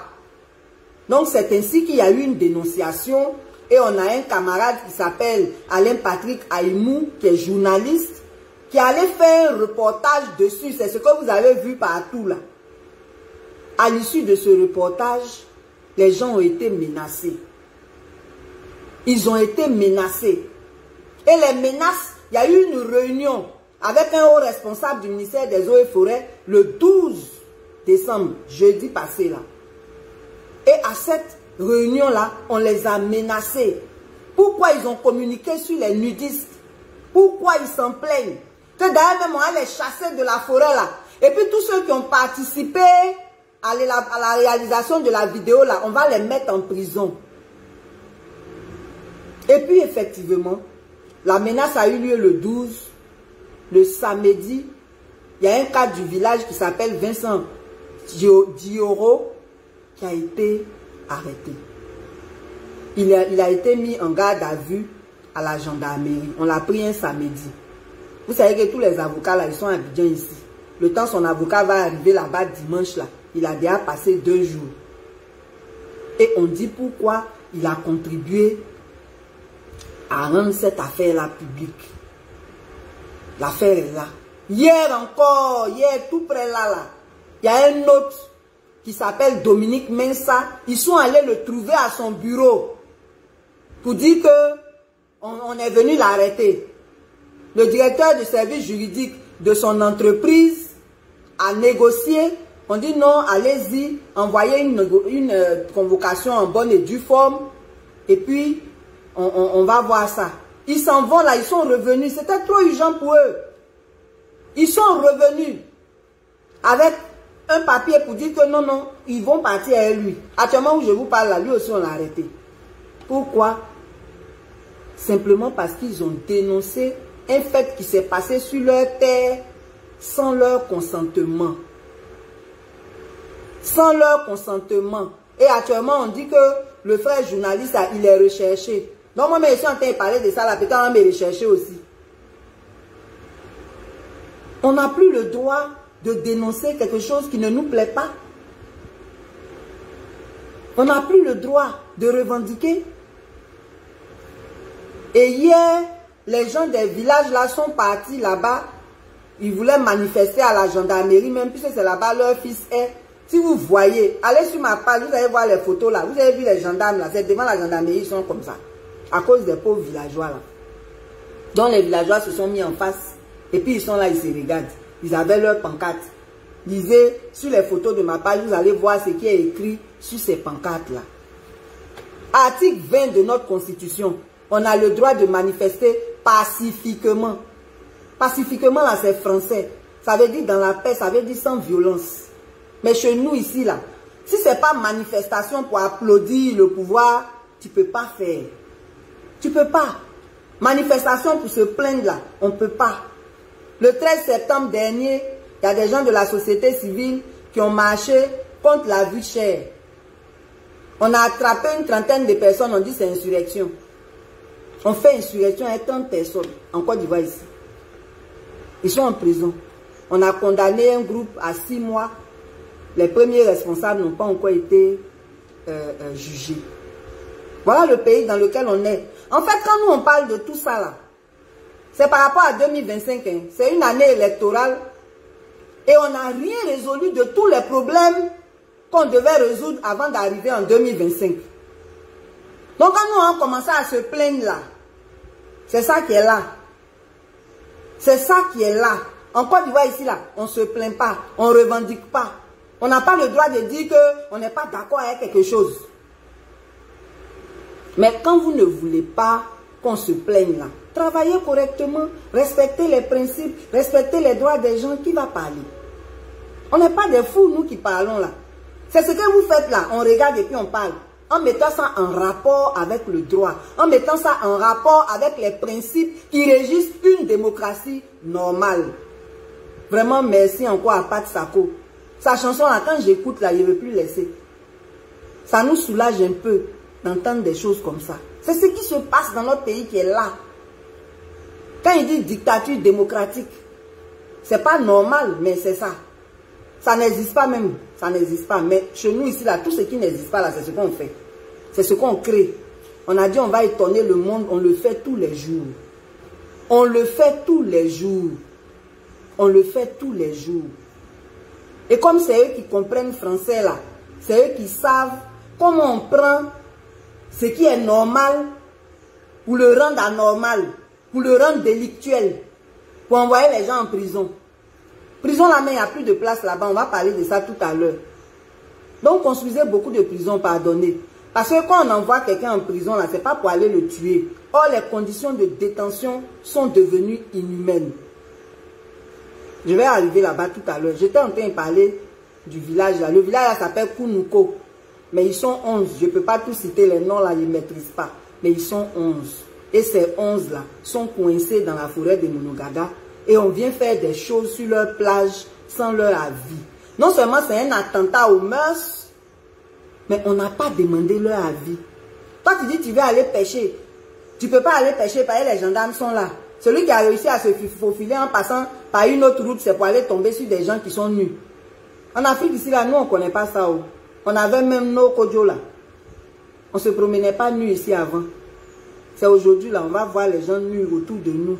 Donc, c'est ainsi qu'il y a eu une dénonciation. Et on a un camarade qui s'appelle Alain Patrick Aïmou, qui est journaliste, qui allait faire un reportage dessus. C'est ce que vous avez vu partout là. À l'issue de ce reportage, les gens ont été menacés. Ils ont été menacés. Et les menaces, il y a eu une réunion avec un haut responsable du ministère des Eaux et Forêts le 12 décembre, jeudi passé là. Et à cette réunion-là, on les a menacés. Pourquoi ils ont communiqué sur les nudistes? Pourquoi ils s'en plaignent? Que d'ailleurs même on a les chasser de la forêt là. Et puis tous ceux qui ont participé à la réalisation de la vidéo là, on va les mettre en prison. Et puis effectivement, la menace a eu lieu le 12, le samedi. Il y a un cadre du village qui s'appelle Vincent Dioro qui a été arrêté. Il a été mis en garde à vue à la gendarmerie. On l'a pris un samedi. Vous savez que tous les avocats là, ils sont à Abidjan ici. Le temps son avocat va arriver là-bas dimanche là, il a déjà passé 2 jours. Et on dit pourquoi il a contribué à rendre cette affaire-là publique. L'affaire est là. Hier encore, hier tout près là, il y a un autre qui s'appelle Dominique Mensa. Ils sont allés le trouver à son bureau pour dire que on est venu l'arrêter. Le directeur du service juridique de son entreprise a négocié. On dit non, allez-y, envoyez une convocation en bonne et due forme. Et puis, on va voir ça. Ils s'en vont là, ils sont revenus. C'était trop urgent pour eux. Ils sont revenus avec un papier pour dire que non, non, ils vont partir avec lui. Actuellement où je vous parle là, lui aussi on l'a arrêté. Pourquoi? Simplement parce qu'ils ont dénoncé un fait qui s'est passé sur leur terre sans leur consentement. Sans leur consentement. Et actuellement, on dit que le frère journaliste, il est recherché. Donc moi, je suis en train de parler de ça, là, peut-être on va me rechercher aussi. On n'a plus le droit de dénoncer quelque chose qui ne nous plaît pas. On n'a plus le droit de revendiquer. Et hier, les gens des villages là sont partis là-bas. Ils voulaient manifester à la gendarmerie, même puisque c'est là-bas leur fils est. Si vous voyez, allez sur ma page, vous allez voir les photos là. Vous avez vu les gendarmes là, c'est devant la gendarmerie, ils sont comme ça. À cause des pauvres villageois là. Donc les villageois se sont mis en face. Et puis ils sont là, ils se regardent. Ils avaient leur pancarte. Lisez sur les photos de ma page, vous allez voir ce qui est écrit sur ces pancartes là. Article 20 de notre constitution. On a le droit de manifester pacifiquement. Pacifiquement là, c'est français. Ça veut dire dans la paix, ça veut dire sans violence. Mais chez nous ici là, si ce n'est pas manifestation pour applaudir le pouvoir, tu ne peux pas faire. Tu ne peux pas. Manifestation pour se plaindre là, on ne peut pas. Le 13 septembre dernier, il y a des gens de la société civile qui ont marché contre la vie chère. On a attrapé une trentaine de personnes, on dit c'est insurrection. On fait insurrection avec 30 personnes en Côte d'Ivoire ici. Ils sont en prison. On a condamné un groupe à 6 mois. Les premiers responsables n'ont pas encore été jugés. Voilà le pays dans lequel on est. En fait, quand nous on parle de tout ça là, c'est par rapport à 2025. Hein. C'est une année électorale. Et on n'a rien résolu de tous les problèmes qu'on devait résoudre avant d'arriver en 2025. Donc quand nous on commençait à se plaindre là, c'est ça qui est là. C'est ça qui est là. En Côte d'Ivoire ici là, on ne se plaint pas, on ne revendique pas. On n'a pas le droit de dire qu'on n'est pas d'accord avec quelque chose. Mais quand vous ne voulez pas qu'on se plaigne là, travaillez correctement, respectez les principes, respectez les droits des gens. Qui va parler? On n'est pas des fous, nous qui parlons là. C'est ce que vous faites là, on regarde et puis on parle. En mettant ça en rapport avec le droit, en mettant ça en rapport avec les principes qui régissent une démocratie normale. Vraiment, merci encore à Pat Sako. Sa chanson là, quand j'écoute là, je ne veux plus laisser. Ça nous soulage un peu d'entendre des choses comme ça. C'est ce qui se passe dans notre pays qui est là. Quand il dit dictature démocratique, c'est pas normal, mais c'est ça. Ça n'existe pas même. Ça n'existe pas. Mais chez nous ici, là, tout ce qui n'existe pas là, c'est ce qu'on fait. C'est ce qu'on crée. On a dit on va étonner le monde. On le fait tous les jours. On le fait tous les jours. On le fait tous les jours. Et comme c'est eux qui comprennent français là, c'est eux qui savent comment on prend ce qui est normal pour le rendre anormal, pour le rendre délictuel, pour envoyer les gens en prison. Prison là, mais il n'y a plus de place là-bas. On va parler de ça tout à l'heure. Donc, construisez beaucoup de prisons, pardonnez. Parce que quand on envoie quelqu'un en prison, là, c'est pas pour aller le tuer. Or, les conditions de détention sont devenues inhumaines. Je vais arriver là-bas tout à l'heure. J'étais en train de parler du village là. Le village là s'appelle Kounuko. Mais ils sont 11. Je ne peux pas tous citer les noms là, je ne maîtrise pas. Mais ils sont 11. Et ces 11 là sont coincés dans la forêt de Monogaga. Et on vient faire des choses sur leur plage sans leur avis. Non seulement c'est un attentat aux mœurs, mais on n'a pas demandé leur avis. Toi tu dis tu veux aller pêcher. Tu ne peux pas aller pêcher parce que les gendarmes sont là. Celui qui a réussi à se faufiler en passant par une autre route, c'est pour aller tomber sur des gens qui sont nus. En Afrique ici, là, nous on ne connaît pas ça. Oh. On avait même nos kodjo là. On ne se promenait pas nus ici avant. C'est aujourd'hui là, on va voir les gens nus autour de nous.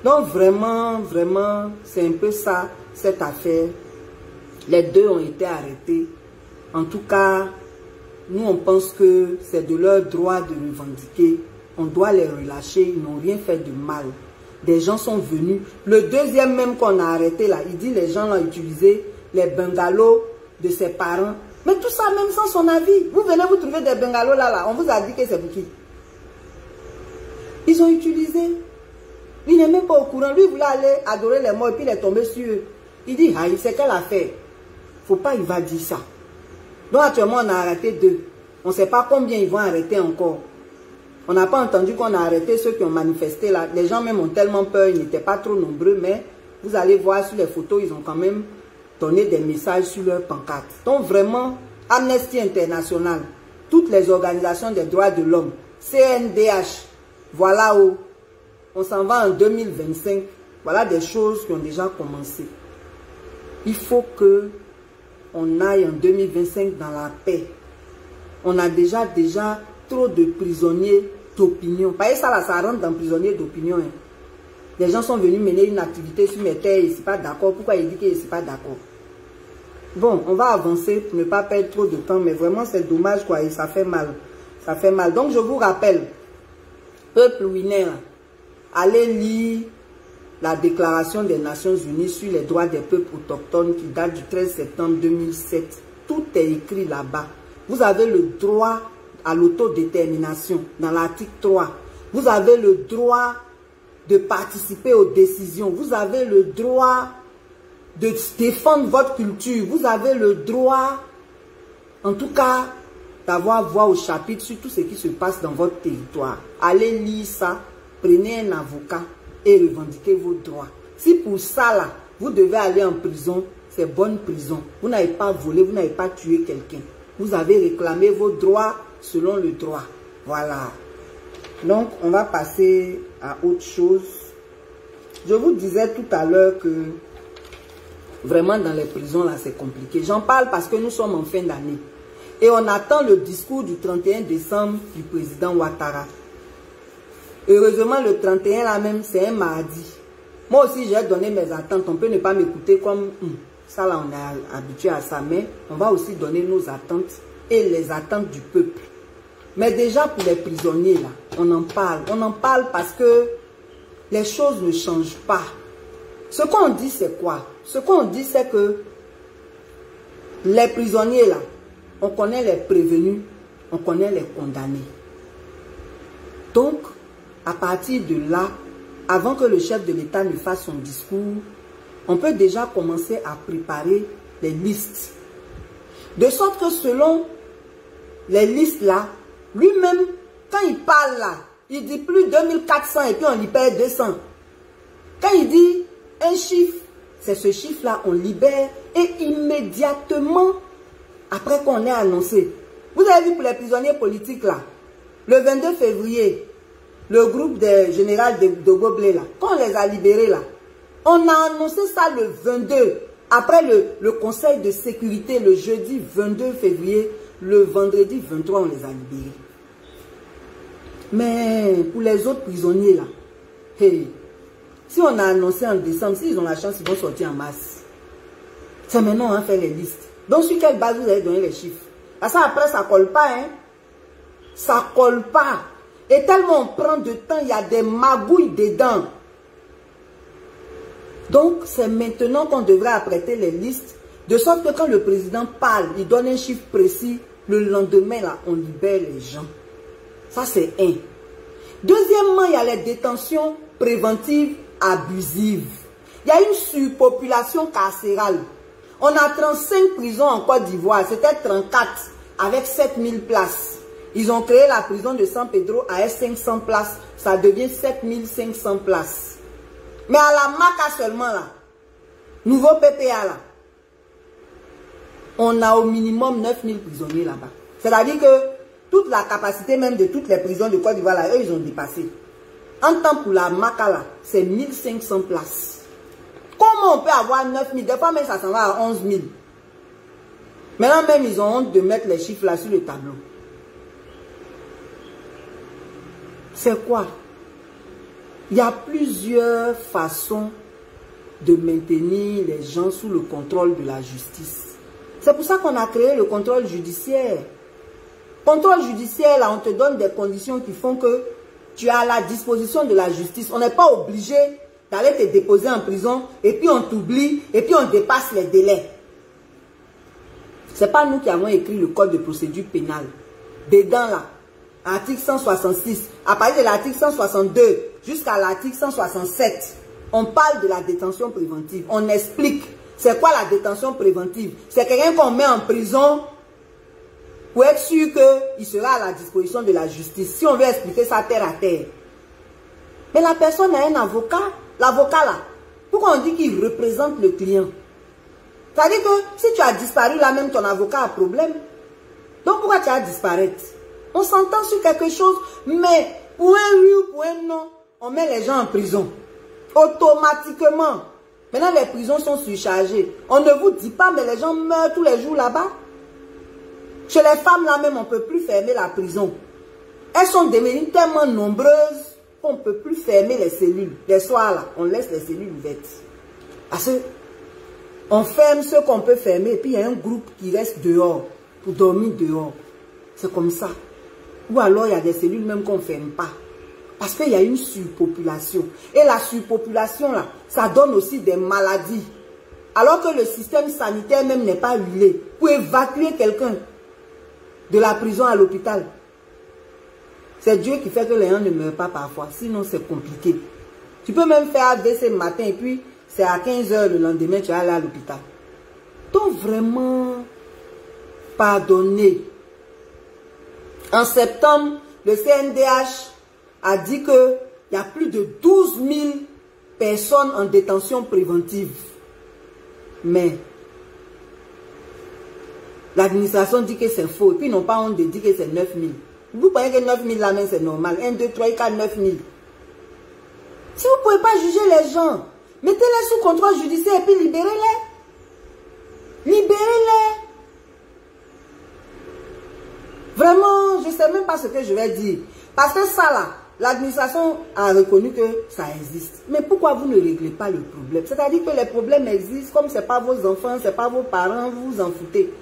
Donc vraiment, vraiment, c'est un peu ça, cette affaire. Les deux ont été arrêtés. En tout cas, nous on pense que c'est de leur droit de revendiquer. On doit les relâcher, ils n'ont rien fait de mal. Des gens sont venus. Le deuxième même qu'on a arrêté là, il dit les gens ont utilisé les bungalows de ses parents. Mais tout ça même sans son avis. Vous venez vous trouver des bungalows là, on vous a dit que c'est pour qui? Ils ont utilisé. Il n'est même pas au courant. Lui, il voulait aller adorer les morts et puis il est tombé sur eux. Il dit, ah, c'est quelle affaire? Faut pas, il va dire ça. Donc actuellement, on a arrêté 2. On ne sait pas combien ils vont arrêter encore. On n'a pas entendu qu'on a arrêté ceux qui ont manifesté là. Les gens même ont tellement peur, ils n'étaient pas trop nombreux, mais vous allez voir sur les photos, ils ont quand même donné des messages sur leur pancarte. Donc vraiment, Amnesty International, toutes les organisations des droits de l'homme, CNDH, voilà où on s'en va en 2025. Voilà des choses qui ont déjà commencé. Il faut que on aille en 2025 dans la paix. On a déjà trop de prisonniers d'opinion. Par exemple, ça là, ça rentre dans prisonniers d'opinion. Hein. Les gens sont venus mener une activité sur mes terres, ils ne sont pas d'accord. Pourquoi ils disent qu'ils ne sont pas d'accord? Bon, on va avancer pour ne pas perdre trop de temps, mais vraiment c'est dommage quoi, et ça fait mal. Ça fait mal. Donc je vous rappelle, peuple winner, allez lire la déclaration des Nations Unies sur les droits des peuples autochtones qui date du 13 septembre 2007. Tout est écrit là-bas. Vous avez le droit à l'autodétermination dans l'article 3. Vous avez le droit de participer aux décisions. Vous avez le droit de défendre votre culture. Vous avez le droit, en tout cas, d'avoir voix au chapitre sur tout ce qui se passe dans votre territoire. Allez lire ça, prenez un avocat et revendiquez vos droits. Si pour ça, là, vous devez aller en prison, c'est bonne prison. Vous n'avez pas volé, vous n'avez pas tué quelqu'un. Vous avez réclamé vos droits selon le droit. Voilà. Donc, on va passer à autre chose. Je vous disais tout à l'heure que vraiment dans les prisons, là, c'est compliqué. J'en parle parce que nous sommes en fin d'année. Et on attend le discours du 31 décembre du président Ouattara. Heureusement, le 31, là même, c'est un mardi. Moi aussi, j'ai donné mes attentes. On peut ne pas m'écouter comme ça, là, on est habitué à ça. Mais on va aussi donner nos attentes et les attentes du peuple. Mais déjà, pour les prisonniers, là, on en parle. On en parle parce que les choses ne changent pas. Ce qu'on dit, c'est quoi? Ce qu'on dit, c'est que Les prisonniers là, on connaît les prévenus, on connaît les condamnés. Donc, à partir de là, avant que le chef de l'État ne fasse son discours, on peut déjà commencer à préparer les listes. De sorte que selon les listes là, lui-même, quand il parle là, il dit plus 2400 et puis on libère 200. Quand il dit un chiffre, c'est ce chiffre-là, on libère et immédiatement, après qu'on ait annoncé. Vous avez vu pour les prisonniers politiques là, le 22 février, le groupe des généraux de Goblé là, quand on les a libérés là, on a annoncé ça le 22, après le conseil de sécurité, le jeudi 22 février, le vendredi 23, on les a libérés. Mais pour les autres prisonniers là, hey, si on a annoncé en décembre, s'ils ont la chance, ils vont sortir en masse. C'est maintenant on a fait les listes. Donc sur quelle base vous allez donner les chiffres? Parce que après ça colle pas, hein. Ça colle pas. Et tellement on prend de temps, il y a des magouilles dedans. Donc c'est maintenant qu'on devrait apprêter les listes, de sorte que quand le président parle, il donne un chiffre précis, le lendemain là, on libère les gens. Ça c'est un. Deuxièmement, il y a les détentions préventives abusives. Il y a une surpopulation carcérale. On a 35 prisons en Côte d'Ivoire, c'était 34 avec 7000 places. Ils ont créé la prison de San Pedro à 500 places, ça devient 7500 places. Mais à la Maca seulement là, nouveau PPA là, on a au minimum 9000 prisonniers là-bas. C'est-à-dire que toute la capacité même de toutes les prisons de Côte d'Ivoire là, eux ils ont dépassé. En temps pour la Maca là, c'est 1500 places. Comment on peut avoir 9000? Des fois même ça s'en va à 11 000. Maintenant même ils ont honte de mettre les chiffres là sur le tableau. C'est quoi? Il y a plusieurs façons de maintenir les gens sous le contrôle de la justice. C'est pour ça qu'on a créé le contrôle judiciaire. Contrôle judiciaire, là, on te donne des conditions qui font que tu es à la disposition de la justice. On n'est pas obligé d'aller te déposer en prison et puis on t'oublie et puis on dépasse les délais. Ce n'est pas nous qui avons écrit le code de procédure pénale. Dedans, là, article 166, à partir de l'article 162 jusqu'à l'article 167, on parle de la détention préventive. On explique c'est quoi la détention préventive. C'est quelqu'un qu'on met en prison pour être sûr qu'il sera à la disposition de la justice. Si on veut expliquer ça terre à terre. Mais la personne a un avocat. L'avocat là, pourquoi on dit qu'il représente le client? C'est-à-dire que si tu as disparu là même, ton avocat a problème. Donc pourquoi tu as disparu? On s'entend sur quelque chose, mais pour un oui ou pour un non, on met les gens en prison. Automatiquement. Maintenant, les prisons sont surchargées. On ne vous dit pas, mais les gens meurent tous les jours là-bas. Chez les femmes là même, on ne peut plus fermer la prison. Elles sont devenues tellement nombreuses qu'on ne peut plus fermer les cellules. Les soirs là, on laisse les cellules ouvertes. Parce que on ferme ce qu'on peut fermer et puis il y a un groupe qui reste dehors pour dormir dehors. C'est comme ça. Ou alors il y a des cellules même qu'on ne ferme pas. Parce qu'il y a une surpopulation. Et la surpopulation là, ça donne aussi des maladies. Alors que le système sanitaire même n'est pas huilé. Pour évacuer quelqu'un de la prison à l'hôpital, c'est Dieu qui fait que les gens ne meurent pas parfois. Sinon c'est compliqué. Tu peux même faire AVC matin et puis c'est à 15 h le lendemain tu vas aller à l'hôpital. Donc vraiment, pardonnez. En septembre, le CNDH a dit qu'il y a plus de 12 000 personnes en détention préventive. Mais l'administration dit que c'est faux. Et puis ils n'ont pas honte de dire que c'est 9 000. Vous croyez que 9 000 là même c'est normal. 1, 2, 3, 4, 9 000. Si vous ne pouvez pas juger les gens, mettez-les sous contrôle judiciaire et puis libérez-les. Libérez-les. Vraiment, je ne sais même pas ce que je vais dire. Parce que ça là, l'administration a reconnu que ça existe. Mais pourquoi vous ne réglez pas le problème? C'est-à-dire que les problèmes existent, comme ce n'est pas vos enfants, ce n'est pas vos parents, vous vous en foutez.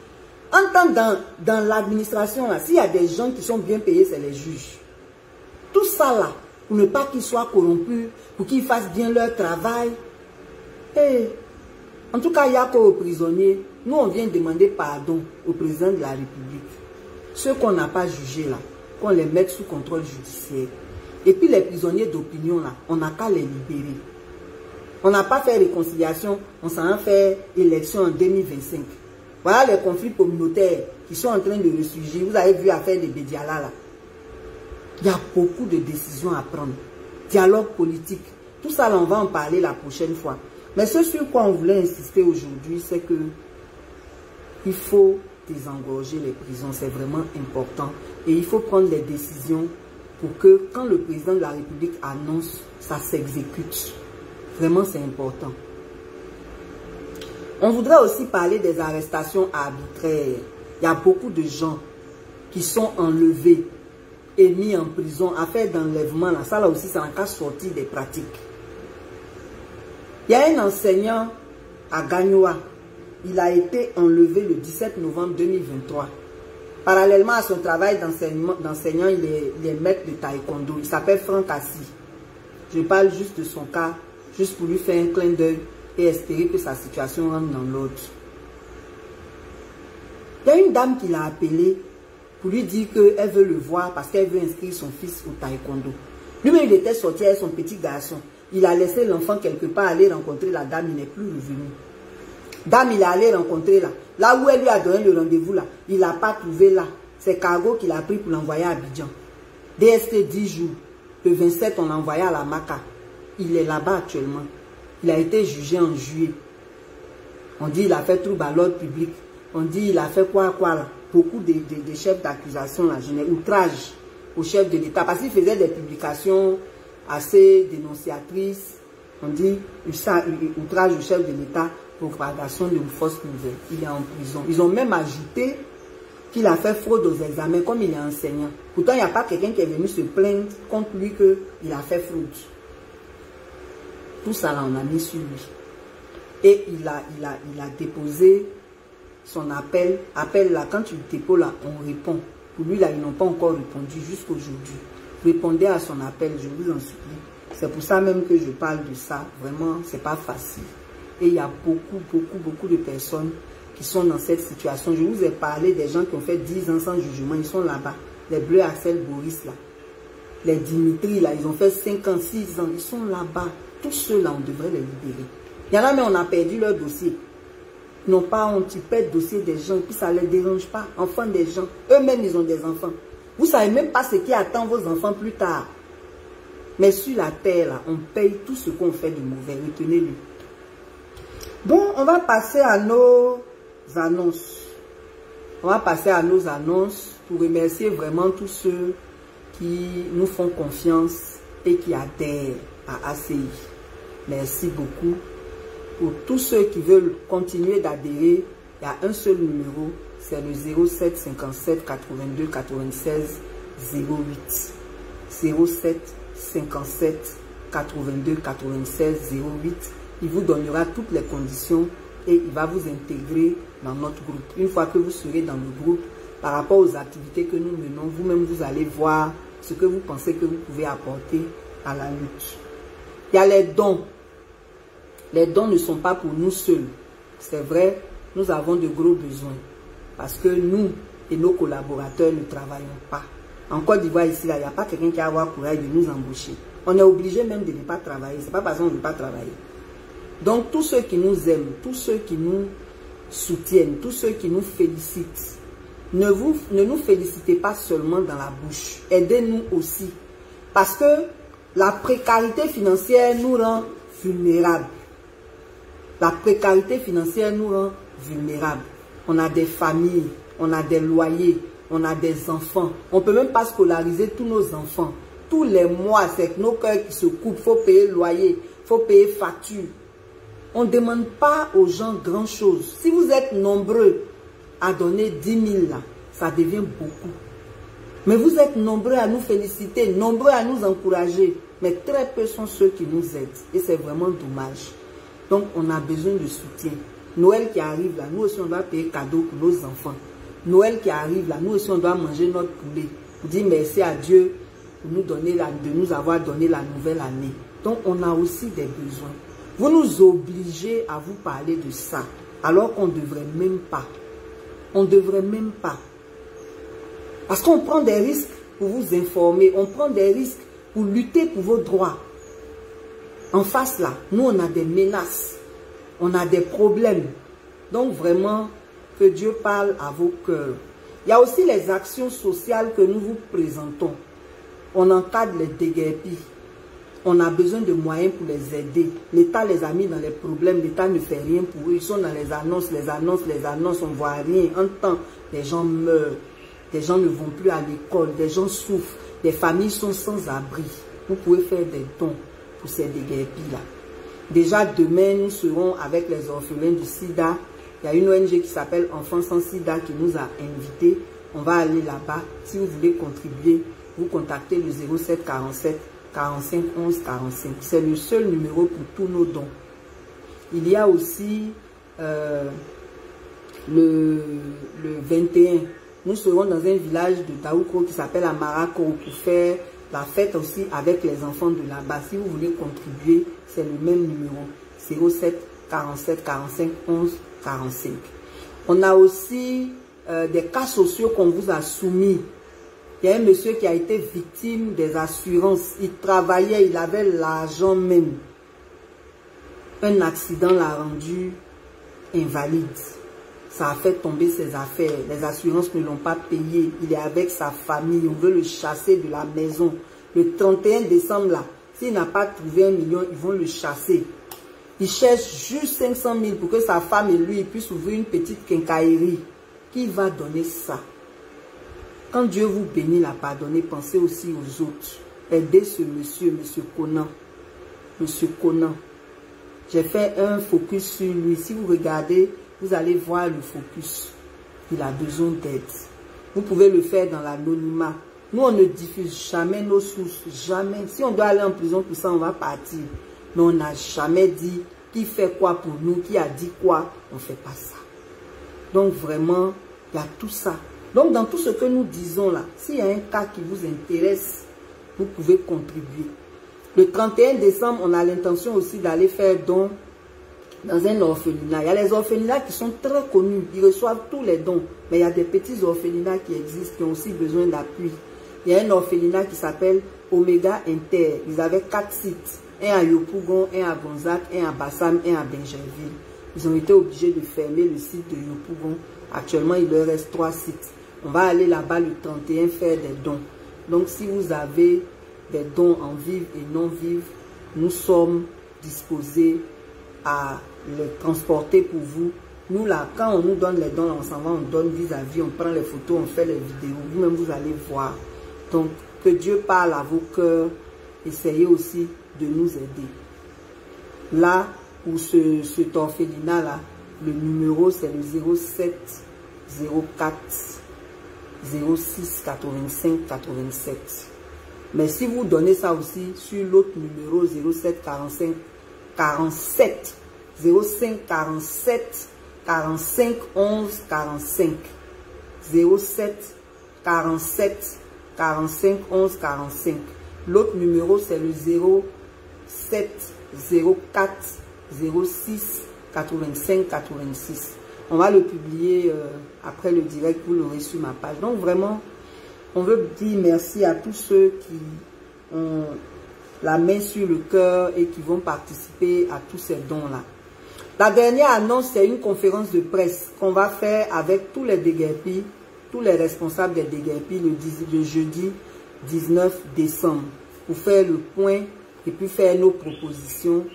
En tant dans l'administration, s'il y a des gens qui sont bien payés, c'est les juges. Tout ça là, pour ne pas qu'ils soient corrompus, pour qu'ils fassent bien leur travail. Et, en tout cas, il n'y a qu'aux prisonniers. Nous, on vient demander pardon au président de la République. Ceux qu'on n'a pas jugés là, qu'on les mette sous contrôle judiciaire. Et puis les prisonniers d'opinion là, on n'a qu'à les libérer. On n'a pas fait réconciliation, on s'en a fait élection en 2025. Voilà les conflits communautaires qui sont en train de ressurgir. Vous avez vu l'affaire de Bédiala là. Il y a beaucoup de décisions à prendre. Dialogue politique. Tout ça là, on va en parler la prochaine fois. Mais ce sur quoi on voulait insister aujourd'hui, c'est que il faut désengorger les prisons. C'est vraiment important. Et il faut prendre des décisions pour que quand le président de la République annonce, ça s'exécute. Vraiment, c'est important. On voudrait aussi parler des arrestations arbitraires. Il y a beaucoup de gens qui sont enlevés et mis en prison. Affaire d'enlèvement, là, ça là aussi, ça n'a qu'à sortir des pratiques. Il y a un enseignant à Gagnoa. Il a été enlevé le 17 novembre 2023. Parallèlement à son travail d'enseignant, il est maître de taekwondo. Il s'appelle Franck Assi. Je parle juste de son cas, juste pour lui faire un clin d'œil et espérer que sa situation rentre dans l'ordre. Il y a une dame qui l'a appelé pour lui dire qu'elle veut le voir parce qu'elle veut inscrire son fils au taekwondo. Lui-même, il était sorti avec son petit garçon. Il a laissé l'enfant quelque part aller rencontrer la dame, il n'est plus revenu. Dame, il est allé rencontrer là. Là où elle lui a donné le rendez-vous là, il n'a pas trouvé là. C'est cargo qu'il a pris pour l'envoyer à Abidjan. DST 10 jours. Le 27, on l'a envoyé à la Maca. Il est là-bas actuellement. Il a été jugé en juillet. On dit qu'il a fait trouble à l'ordre public. On dit qu'il a fait quoi là. Beaucoup de chefs d'accusation là. Je n'ai outrage au chef de l'État. Parce qu'il faisait des publications assez dénonciatrices. On dit outrage au chef de l'État. Propagation d'une fausse nouvelle. Il est en prison. Ils ont même ajouté qu'il a fait fraude aux examens comme il est enseignant. Pourtant, il n'y a pas quelqu'un qui est venu se plaindre contre lui qu'il a fait fraude. Tout ça, là, on a mis sur lui. Et il a déposé son appel. Appel, là, quand tu le déposes, là, on répond. Pour lui, là, ils n'ont pas encore répondu jusqu'aujourd'hui. Répondez à son appel, je vous en supplie. C'est pour ça même que je parle de ça. Vraiment, c'est pas facile. Et il y a beaucoup de personnes qui sont dans cette situation. Je vous ai parlé des gens qui ont fait 10 ans sans jugement. Ils sont là-bas. Les Bleus Axel Boris, là. Les Dimitri, là, ils ont fait 5 ans, 6 ans. Ils sont là-bas. Tous ceux-là, on devrait les libérer. Il y en a, mais on a perdu leur dossier. Ils n'ont pas honte. Ils perdent le dossier des gens. Et puis ça ne les dérange pas. Enfants des gens. Eux-mêmes, ils ont des enfants. Vous ne savez même pas ce qui attend vos enfants plus tard. Mais sur la terre, là, on paye tout ce qu'on fait de mauvais. Retenez-le. Bon, on va passer à nos annonces. On va passer à nos annonces pour remercier vraiment tous ceux qui nous font confiance et qui adhèrent à ACI. Merci beaucoup. Pour tous ceux qui veulent continuer d'adhérer, il y a un seul numéro, c'est le 07 57 82 96 08. 07 57 82 96 08. Il vous donnera toutes les conditions et il va vous intégrer dans notre groupe. Une fois que vous serez dans le groupe, par rapport aux activités que nous menons, vous-même vous allez voir ce que vous pensez que vous pouvez apporter à la lutte. Il y a les dons. Les dons ne sont pas pour nous seuls. C'est vrai, nous avons de gros besoins. Parce que nous et nos collaborateurs ne travaillons pas. En Côte d'Ivoire, ici, là, il n'y a pas quelqu'un qui a avoir courage de nous embaucher. On est obligé même de ne pas travailler. Ce n'est pas parce qu'on ne veut pas travailler. Donc, tous ceux qui nous aiment, tous ceux qui nous soutiennent, tous ceux qui nous félicitent, ne nous félicitez pas seulement dans la bouche. Aidez-nous aussi. Parce que la précarité financière nous rend vulnérables. La précarité financière nous rend vulnérables. On a des familles, on a des loyers, on a des enfants. On ne peut même pas scolariser tous nos enfants. Tous les mois, c'est nos cœurs qui se coupent. Il faut payer loyer, il faut payer facture. On ne demande pas aux gens grand-chose. Si vous êtes nombreux à donner 10 000 là, ça devient beaucoup. Mais vous êtes nombreux à nous féliciter, nombreux à nous encourager. Mais très peu sont ceux qui nous aident. Et c'est vraiment dommage. Donc, on a besoin de soutien. Noël qui arrive là, nous aussi on doit payer cadeau pour nos enfants. Noël qui arrive là, nous aussi on doit manger notre poulet. Pour dire merci à Dieu pour nous donner de nous avoir donné la nouvelle année. Donc, on a aussi des besoins. Vous nous obligez à vous parler de ça, alors qu'on ne devrait même pas. On ne devrait même pas. Parce qu'on prend des risques pour vous informer, on prend des risques pour lutter pour vos droits. En face là, nous on a des menaces, on a des problèmes. Donc vraiment, que Dieu parle à vos cœurs. Il y a aussi les actions sociales que nous vous présentons. On encadre les déguerpis. On a besoin de moyens pour les aider. L'État les a mis dans les problèmes. L'État ne fait rien pour eux. Ils sont dans les annonces, on ne voit rien. En temps, les gens meurent. Des gens ne vont plus à l'école. Des gens souffrent. Des familles sont sans abri. Vous pouvez faire des dons pour ces déguerpis-là. Déjà demain, nous serons avec les orphelins du SIDA. Il y a une ONG qui s'appelle Enfants sans SIDA qui nous a invités. On va aller là-bas. Si vous voulez contribuer, vous contactez le 07 47 45 11 45. C'est le seul numéro pour tous nos dons. Il y a aussi le 21. Nous serons dans un village de Taoukro qui s'appelle Amarako pour faire la fête aussi avec les enfants de là-bas. Si vous voulez contribuer, c'est le même numéro. 07 47 45 11 45. On a aussi des cas sociaux qu'on vous a soumis. Il y a un monsieur qui a été victime des assurances. Il travaillait, il avait l'argent même. Un accident l'a rendu invalide. Ça a fait tomber ses affaires. Les assurances ne l'ont pas payé. Il est avec sa famille. On veut le chasser de la maison. Le 31 décembre, là, s'il n'a pas trouvé 1 million, ils vont le chasser. Il cherche juste 500 000 pour que sa femme et lui puissent ouvrir une petite quincaillerie. Qui va donner ça? Quand Dieu vous bénit, la pardonner, pensez aussi aux autres. Aidez ce monsieur, monsieur Conan. Monsieur Conan. J'ai fait un focus sur lui. Si vous regardez, vous allez voir le focus. Il a besoin d'aide. Vous pouvez le faire dans l'anonymat. Nous, on ne diffuse jamais nos sources. Jamais. Si on doit aller en prison pour ça, on va partir. Mais on n'a jamais dit qui fait quoi pour nous, qui a dit quoi. On ne fait pas ça. Donc vraiment, il y a tout ça. Donc dans tout ce que nous disons là, s'il y a un cas qui vous intéresse, vous pouvez contribuer. Le 31 décembre, on a l'intention aussi d'aller faire don dans un orphelinat. Il y a les orphelinats qui sont très connus, ils reçoivent tous les dons. Mais il y a des petits orphelinats qui existent, qui ont aussi besoin d'appui. Il y a un orphelinat qui s'appelle Omega Inter. Ils avaient 4 sites. Un à Yopougon, un à Gonzac, un à Bassam, un à Benjerville. Ils ont été obligés de fermer le site de Yopougon. Actuellement, il leur reste 3 sites. On va aller là-bas le 31 faire des dons. Donc, si vous avez des dons en vivre et non vivre, nous sommes disposés à les transporter pour vous. Nous, là, quand on nous donne les dons, on s'en va, on donne vis-à-vis, on prend les photos, on fait les vidéos. Vous-même, vous allez voir. Donc, que Dieu parle à vos cœurs. Essayez aussi de nous aider. Là, pour cet orphelinat-là, le numéro, c'est le 07 04 06 85 87. Mais si vous donnez ça aussi sur l'autre numéro 07 45 47 05 47 45 11 45 07 47 45 11 45. L'autre numéro c'est le 07 04 06 85 86. On va le publier après le direct, vous l'aurez sur ma page. Donc vraiment, on veut dire merci à tous ceux qui ont la main sur le cœur et qui vont participer à tous ces dons-là. La dernière annonce, c'est une conférence de presse qu'on va faire avec tous les déguerpis, tous les responsables des déguerpis le jeudi 19 décembre pour faire le point et puis faire nos propositions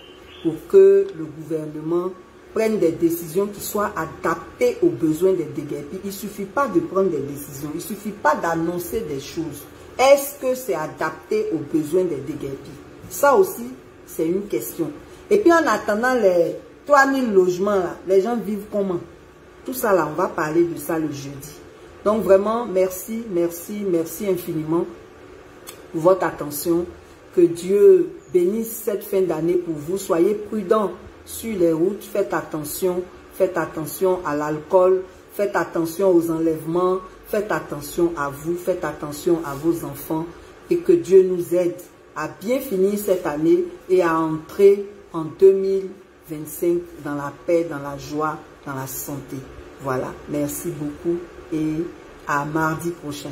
pour que le gouvernement prenne des décisions qui soient adaptées aux besoins des déguerpis. Il ne suffit pas de prendre des décisions, il ne suffit pas d'annoncer des choses. Est-ce que c'est adapté aux besoins des déguerpis? Ça aussi, c'est une question. Et puis en attendant les 3000 logements, là, les gens vivent comment? Tout ça, là, on va parler de ça le jeudi. Donc vraiment, merci, merci, merci infiniment pour votre attention. Que Dieu bénisse cette fin d'année pour vous. Soyez prudents sur les routes. Faites attention à l'alcool. Faites attention aux enlèvements. Faites attention à vous. Faites attention à vos enfants. Et que Dieu nous aide à bien finir cette année et à entrer en 2025 dans la paix, dans la joie dans la santé. Voilà, merci beaucoup et à mardi prochain.